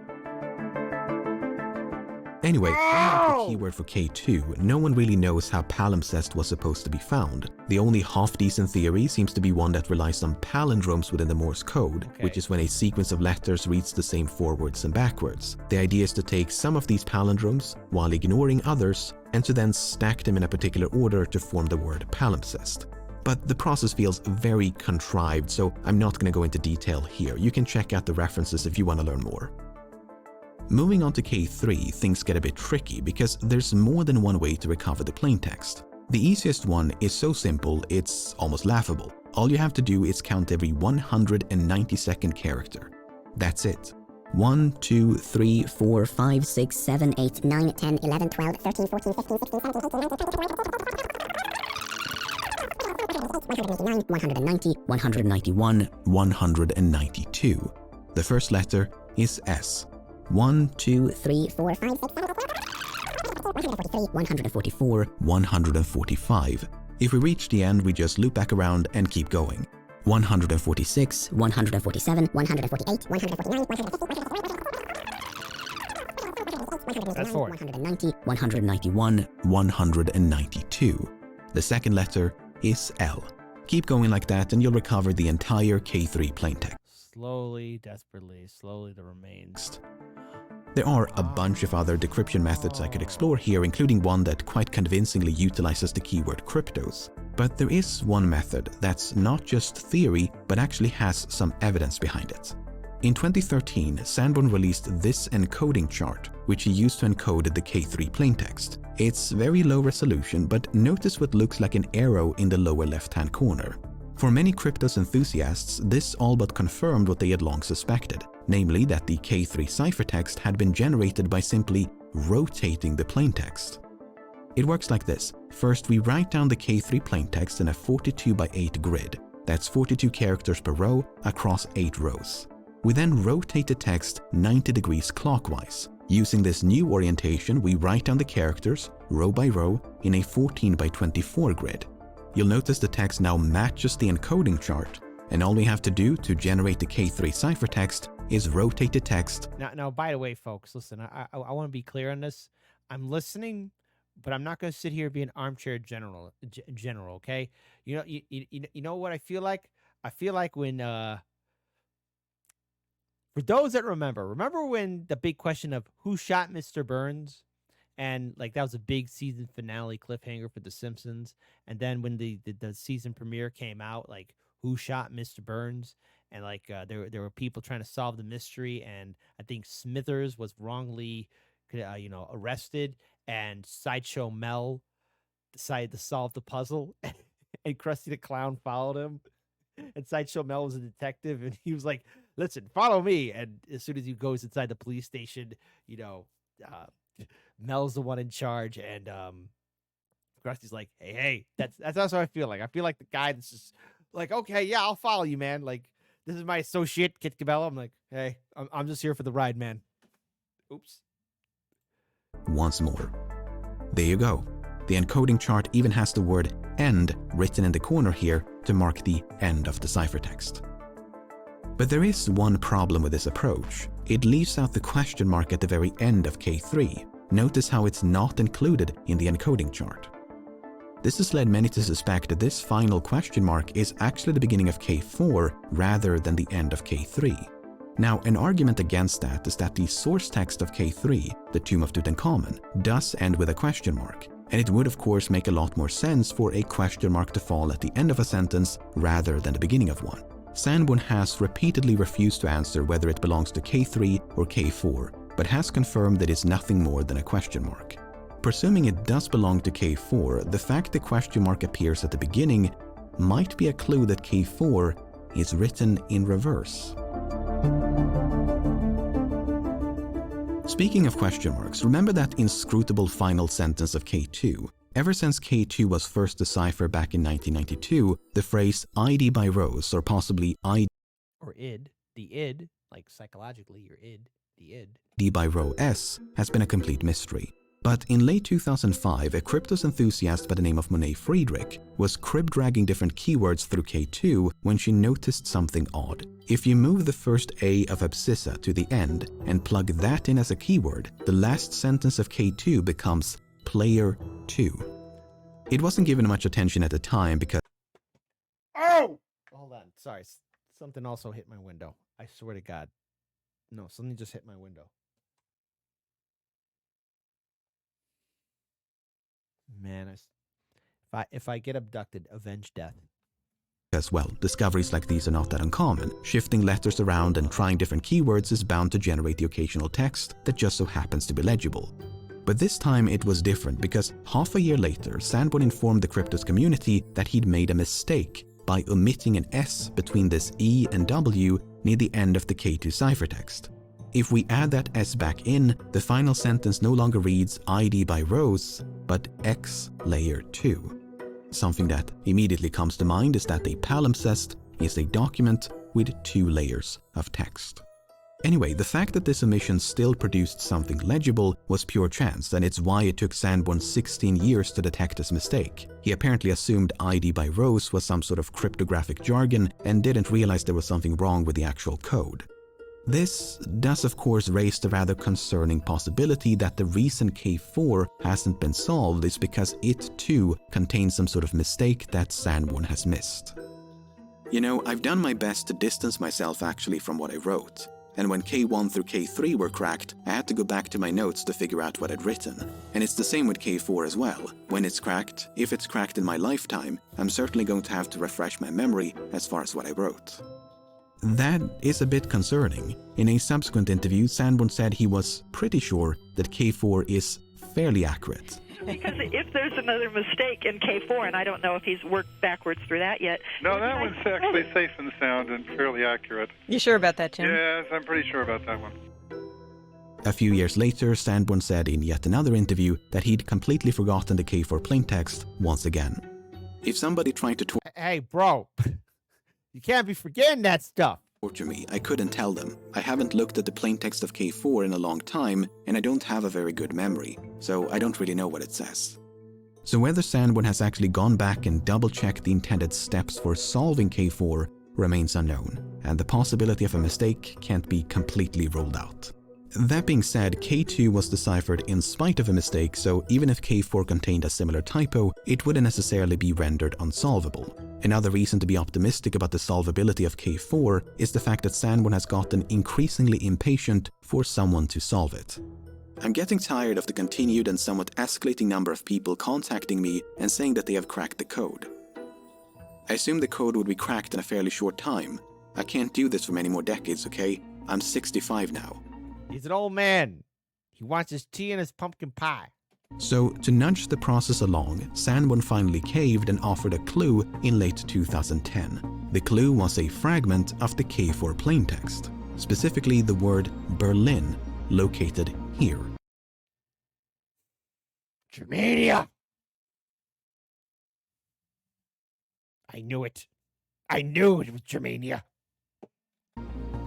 Anyway, unlike the keyword for K2, no one really knows how palimpsest was supposed to be found. The only half-decent theory seems to be one that relies on palindromes within the Morse code, which is when a sequence of letters reads the same forwards and backwards. The idea is to take some of these palindromes, while ignoring others, and to then stack them in a particular order to form the word palimpsest. But the process feels very contrived, so I'm not going to go into detail here. You can check out the references if you want to learn more. Moving on to K3, things get a bit tricky because there's more than one way to recover the plaintext. The easiest one is so simple it's almost laughable. All you have to do is count every 192nd character. That's it. 1, 2, 3, 4, 5, 6, 7, 8, 9, 10, 11, 12, 13, 14, 15, 16, 17, 18, 19, 190, 191, 192. The first letter is S. 1, 2, 3, 4, 5, 6, 7, 143, 144, 145. If we reach the end, we just loop back around and keep going. 146, 147, 148, 149, 150. That's 4. 190, 191, 192. The second letter is L. Keep going like that and you'll recover the entire K3 plaintext. Slowly, desperately, slowly the remains. There are a bunch of other decryption methods I could explore here, including one that quite convincingly utilizes the keyword Kryptos. But there is one method that's not just theory, but actually has some evidence behind it. In 2013, Sanborn released this encoding chart, which he used to encode the K3 plaintext. It's very low resolution, but notice what looks like an arrow in the lower left-hand corner. For many Kryptos enthusiasts, this all but confirmed what they had long suspected, namely that the K3 ciphertext had been generated by simply rotating the plaintext. It works like this. First, we write down the K3 plaintext in a 42 by 8 grid. That's 42 characters per row across 8 rows. We then rotate the text 90 degrees clockwise. Using this new orientation, we write down the characters, row by row, in a 14 by 24 grid. You'll notice the text now matches the encoding chart, and all we have to do to generate the K3 ciphertext is rotate the text. Now, by the way, folks, listen, I want to be clear on this. I'm listening, but I'm not going to sit here and be an armchair general, okay? You know what I feel like? I feel like when, for those that remember when the big question of who shot Mr. Burns? And like that was a big season finale cliffhanger for The Simpsons. And then when the season premiere came out, like who shot Mr. Burns? And like there were people trying to solve the mystery. And I think Smithers was wrongly, arrested. And Sideshow Mel decided to solve the puzzle. And Krusty the Clown followed him. And Sideshow Mel was a detective, and he was like, "Listen, follow me." And as soon as he goes inside the police station, Mel's the one in charge, and Krusty's like, hey, that's how I feel like. I feel like the guy that's just like, okay, yeah, I'll follow you, man. Like, this is my associate, Kit Cabello. I'm like, hey, I'm just here for the ride, man. Oops. Once more. There you go. The encoding chart even has the word end written in the corner here to mark the end of the ciphertext. But there is one problem with this approach. It leaves out the question mark at the very end of K3. Notice how it's not included in the encoding chart. This has led many to suspect that this final question mark is actually the beginning of K4 rather than the end of K3. Now, an argument against that is that the source text of K3, the Tomb of Tutankhamun, does end with a question mark, and it would of course make a lot more sense for a question mark to fall at the end of a sentence rather than the beginning of one. Sanborn has repeatedly refused to answer whether it belongs to K3 or K4, but has confirmed that it's nothing more than a question mark. Presuming it does belong to K4, the fact the question mark appears at the beginning might be a clue that K4 is written in reverse. Speaking of question marks, remember that inscrutable final sentence of K2? Ever since K2 was first deciphered back in 1992, the phrase ID by Rose, or possibly ID Or id, the id, like psychologically, your id, the id. by row S, has been a complete mystery. But in late 2005, a Kryptos enthusiast by the name of Monet Friedrich was crib-dragging different keywords through K2 when she noticed something odd. If you move the first A of abscissa to the end and plug that in as a keyword, the last sentence of K2 becomes player 2. It wasn't given much attention at the time because... Oh! Hold on, sorry. Something also hit my window. I swear to God. No, something just hit my window. Man, if I get abducted, avenge death. As well, discoveries like these are not that uncommon. Shifting letters around and trying different keywords is bound to generate the occasional text that just so happens to be legible. But this time it was different because half a year later, Sanborn informed the Kryptos community that he'd made a mistake by omitting an S between this E and W near the end of the K2 ciphertext. If we add that S back in, the final sentence no longer reads ID by Rose, but X layer 2. Something that immediately comes to mind is that a palimpsest is a document with 2 layers of text. Anyway, the fact that this omission still produced something legible was pure chance, and it's why it took Sanborn 16 years to detect his mistake. He apparently assumed ID by Rose was some sort of cryptographic jargon and didn't realize there was something wrong with the actual code. This does of course raise the rather concerning possibility that the reason K4 hasn't been solved is because it too contains some sort of mistake that Sanborn has missed. You know, I've done my best to distance myself actually from what I wrote, and when K1 through K3 were cracked, I had to go back to my notes to figure out what I'd written. And it's the same with K4 as well. When it's cracked, if it's cracked in my lifetime, I'm certainly going to have to refresh my memory as far as what I wrote. That is a bit concerning. In a subsequent interview, Sanborn said he was pretty sure that K4 is fairly accurate. Because if there's another mistake in K4, and I don't know if he's worked backwards through that yet. No, that one's actually safe and sound and fairly accurate. You sure about that, Tim? Yes, I'm pretty sure about that one. A few years later, Sanborn said in yet another interview that he'd completely forgotten the K4 plaintext once again. If somebody tried to Hey, bro. You can't be forgetting that stuff. torture me, I couldn't tell them. I haven't looked at the plaintext of K4 in a long time, and I don't have a very good memory, so I don't really know what it says. So whether Sanborn has actually gone back and double-checked the intended steps for solving K4 remains unknown, and the possibility of a mistake can't be completely ruled out. That being said, K2 was deciphered in spite of a mistake, so even if K4 contained a similar typo, it wouldn't necessarily be rendered unsolvable. Another reason to be optimistic about the solvability of K4 is the fact that Sanborn has gotten increasingly impatient for someone to solve it. I'm getting tired of the continued and somewhat escalating number of people contacting me and saying that they have cracked the code. I assumed the code would be cracked in a fairly short time. I can't do this for many more decades, okay? I'm 65 now. He's an old man. He wants his tea and his pumpkin pie. So, to nudge the process along, Sanborn finally caved and offered a clue in late 2010. The clue was a fragment of the K4 plaintext, specifically the word Berlin, located here. Germania! I knew it. I knew it was Germania.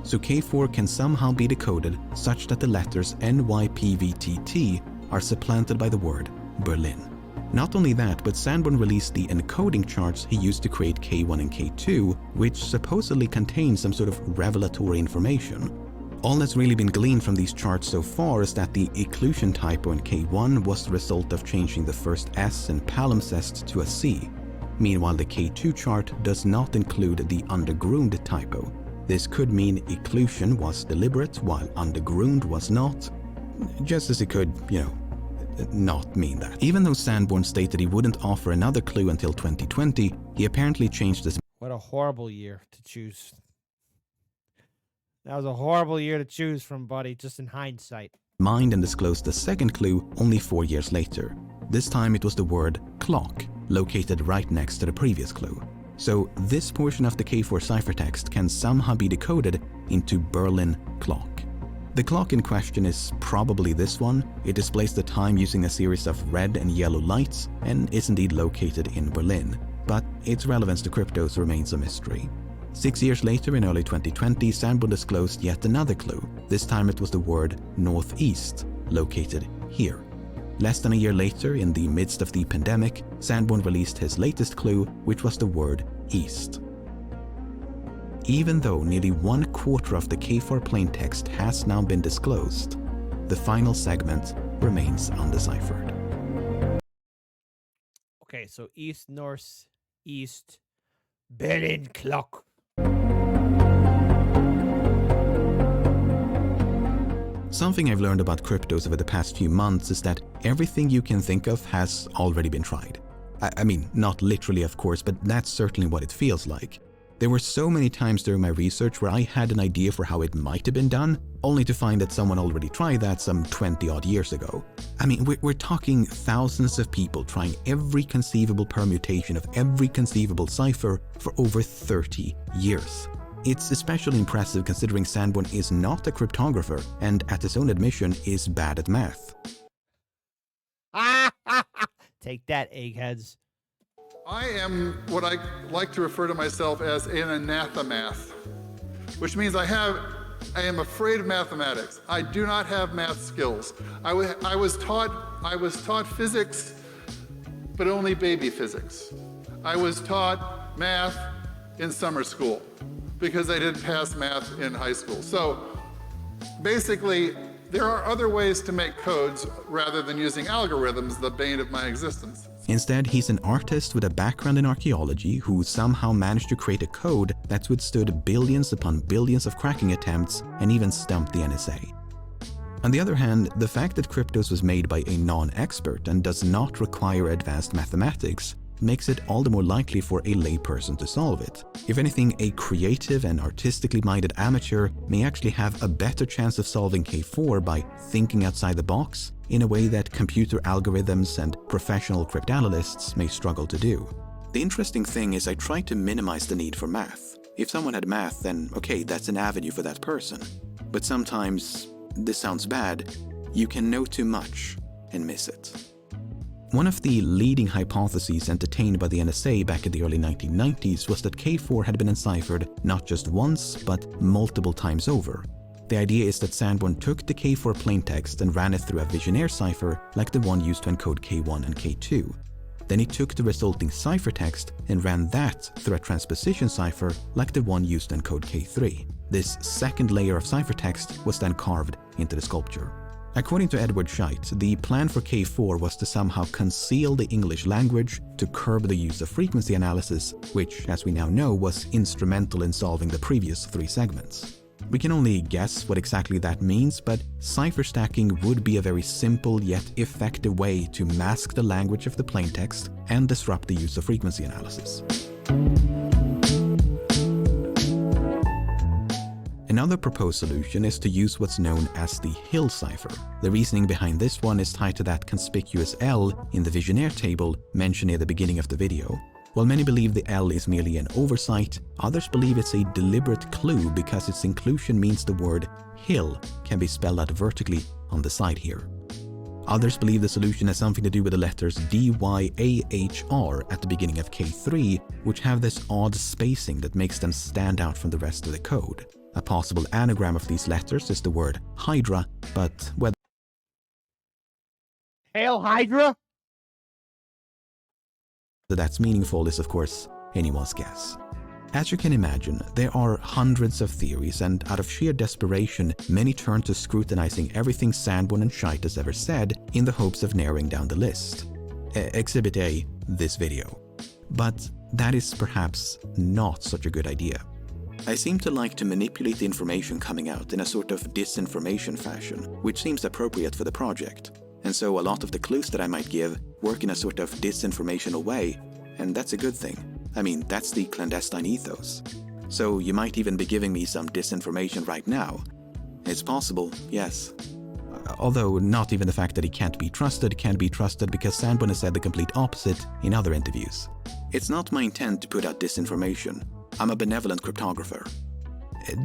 So K4 can somehow be decoded such that the letters NYPVTT are supplanted by the word Berlin. Not only that, but Sanborn released the encoding charts he used to create K1 and K2, which supposedly contain some sort of revelatory information. All that's really been gleaned from these charts so far is that the occlusion typo in K1 was the result of changing the first S in palimpsest to a C. Meanwhile, the K2 chart does not include the underground typo. This could mean occlusion was deliberate while underground was not, just as it could, not mean that. Even though Sanborn stated he wouldn't offer another clue until 2020, he apparently changed his... What a horrible year to choose. That was a horrible year to choose from, buddy, just in hindsight. mined and disclosed the second clue only 4 years later. This time it was the word clock, located right next to the previous clue. So this portion of the K4 ciphertext can somehow be decoded into Berlin clock. The clock in question is probably this one. It displays the time using a series of red and yellow lights and is indeed located in Berlin, but its relevance to Kryptos remains a mystery. 6 years later, in early 2020, Sanborn disclosed yet another clue. This time it was the word northeast, located here. Less than a year later, in the midst of the pandemic, Sanborn released his latest clue, which was the word east. Even though nearly 1/4 of the K4 plaintext has now been disclosed, the final segment remains undeciphered. Okay, so east, north, east, Berlin clock. Something I've learned about Kryptos over the past few months is that everything you can think of has already been tried. I mean, not literally of course, but that's certainly what it feels like. There were so many times during my research where I had an idea for how it might have been done, only to find that someone already tried that some 20 odd years ago. I mean, we're talking thousands of people trying every conceivable permutation of every conceivable cipher for over 30 years. It's especially impressive considering Sanborn is not a cryptographer and, at his own admission, is bad at math. Take that, eggheads. I am what I like to refer to myself as an anathemath, which means I am afraid of mathematics. I do not have math skills. I was taught physics, but only baby physics. I was taught math in summer school because I didn't pass math in high school. So basically, there are other ways to make codes rather than using algorithms, the bane of my existence. Instead, he's an artist with a background in archaeology who somehow managed to create a code that's withstood billions upon billions of cracking attempts and even stumped the NSA. On the other hand, the fact that Kryptos was made by a non-expert and does not require advanced mathematics makes it all the more likely for a layperson to solve it. If anything, a creative and artistically minded amateur may actually have a better chance of solving K4 by thinking outside the box in a way that computer algorithms and professional cryptanalysts may struggle to do. The interesting thing is I try to minimize the need for math. If someone had math, then okay, that's an avenue for that person. But sometimes, this sounds bad, you can know too much and miss it. One of the leading hypotheses entertained by the NSA back in the early 1990s was that K4 had been enciphered not just once, but multiple times over. The idea is that Sanborn took the K4 plaintext and ran it through a Vigenère cipher like the one used to encode K1 and K2. Then he took the resulting ciphertext and ran that through a transposition cipher like the one used to encode K3. This second layer of ciphertext was then carved into the sculpture. According to Edward Scheidt, the plan for K4 was to somehow conceal the English language to curb the use of frequency analysis, which, as we now know, was instrumental in solving the previous 3 segments. We can only guess what exactly that means, but cipher stacking would be a very simple yet effective way to mask the language of the plaintext and disrupt the use of frequency analysis. Another proposed solution is to use what's known as the Hill cipher. The reasoning behind this one is tied to that conspicuous L in the Vigenère table mentioned near the beginning of the video. While many believe the L is merely an oversight, others believe it's a deliberate clue because its inclusion means the word hill can be spelled out vertically on the side here. Others believe the solution has something to do with the letters DYAHR at the beginning of K3, which have this odd spacing that makes them stand out from the rest of the code. A possible anagram of these letters is the word Hydra, but whether Hail Hydra? that's meaningful is of course anyone's guess. As you can imagine, there are hundreds of theories, and out of sheer desperation, many turn to scrutinizing everything Sanborn and Scheidt has ever said in the hopes of narrowing down the list. Exhibit A, this video. But that is perhaps not such a good idea. I seem to like to manipulate the information coming out in a sort of disinformation fashion, which seems appropriate for the project. And so a lot of the clues that I might give work in a sort of disinformational way, and that's a good thing. I mean, that's the clandestine ethos. So you might even be giving me some disinformation right now. It's possible, yes. Although not even the fact that he can't be trusted can be trusted, because Sanborn has said the complete opposite in other interviews. It's not my intent to put out disinformation. I'm a benevolent cryptographer.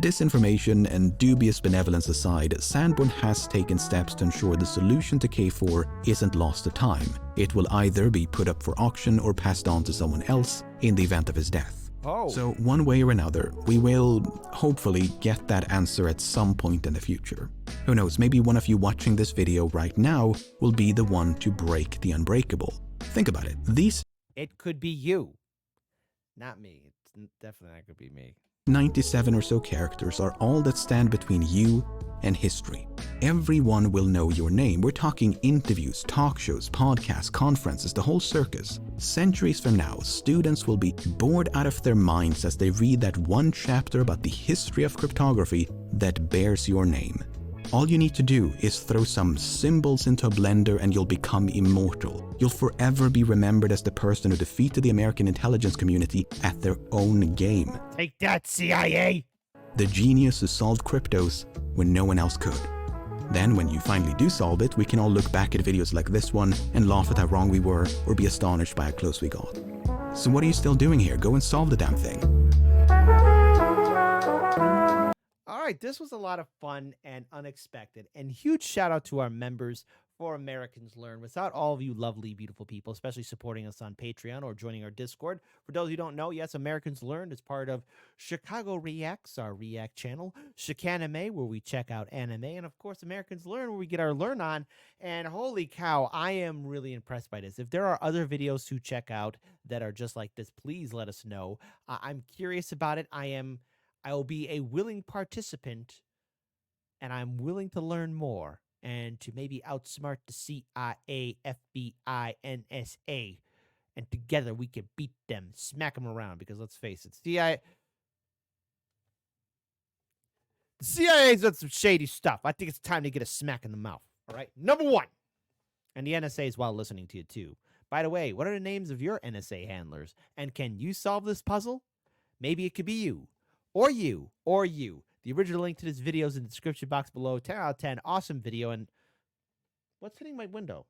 Disinformation and dubious benevolence aside, Sanborn has taken steps to ensure the solution to K4 isn't lost to time. It will either be put up for auction or passed on to someone else in the event of his death. Oh. So one way or another, we will hopefully get that answer at some point in the future. Who knows, maybe one of you watching this video right now will be the one to break the unbreakable. Think about it. These It could be you. Not me. It's definitely not going to be me. 97 or so characters are all that stand between you and history. Everyone will know your name. We're talking interviews, talk shows, podcasts, conferences, the whole circus. Centuries from now, students will be bored out of their minds as they read that one chapter about the history of cryptography that bears your name. All you need to do is throw some symbols into a blender and you'll become immortal. You'll forever be remembered as the person who defeated the American intelligence community at their own game. Take that, CIA! The genius who solved Kryptos when no one else could. Then when you finally do solve it, we can all look back at videos like this one and laugh at how wrong we were, or be astonished by how close we got. So what are you still doing here? Go and solve the damn thing. All right, this was a lot of fun and unexpected, and huge shout out to our members for Americans Learn. Without all of you lovely, beautiful people, especially supporting us on Patreon or joining our Discord. For those who don't know, yes, Americans Learn is part of Chicago Reacts, our React channel, Chicanime, where we check out anime, and of course, Americans Learn, where we get our Learn on. And holy cow, I am really impressed by this. If there are other videos to check out that are just like this, please let us know. I'm curious about it. I will be a willing participant, and I'm willing to learn more and to maybe outsmart the CIA, FBI, NSA. And together we can beat them, smack them around, because let's face it, the CIA's done some shady stuff. I think it's time to get a smack in the mouth. All right, number one. And the NSA is while listening to you too. By the way, what are the names of your NSA handlers? And can you solve this puzzle? Maybe it could be you. Or you, or you. The original link to this video is in the description box below. 10 out of 10. Awesome video. And what's hitting my window?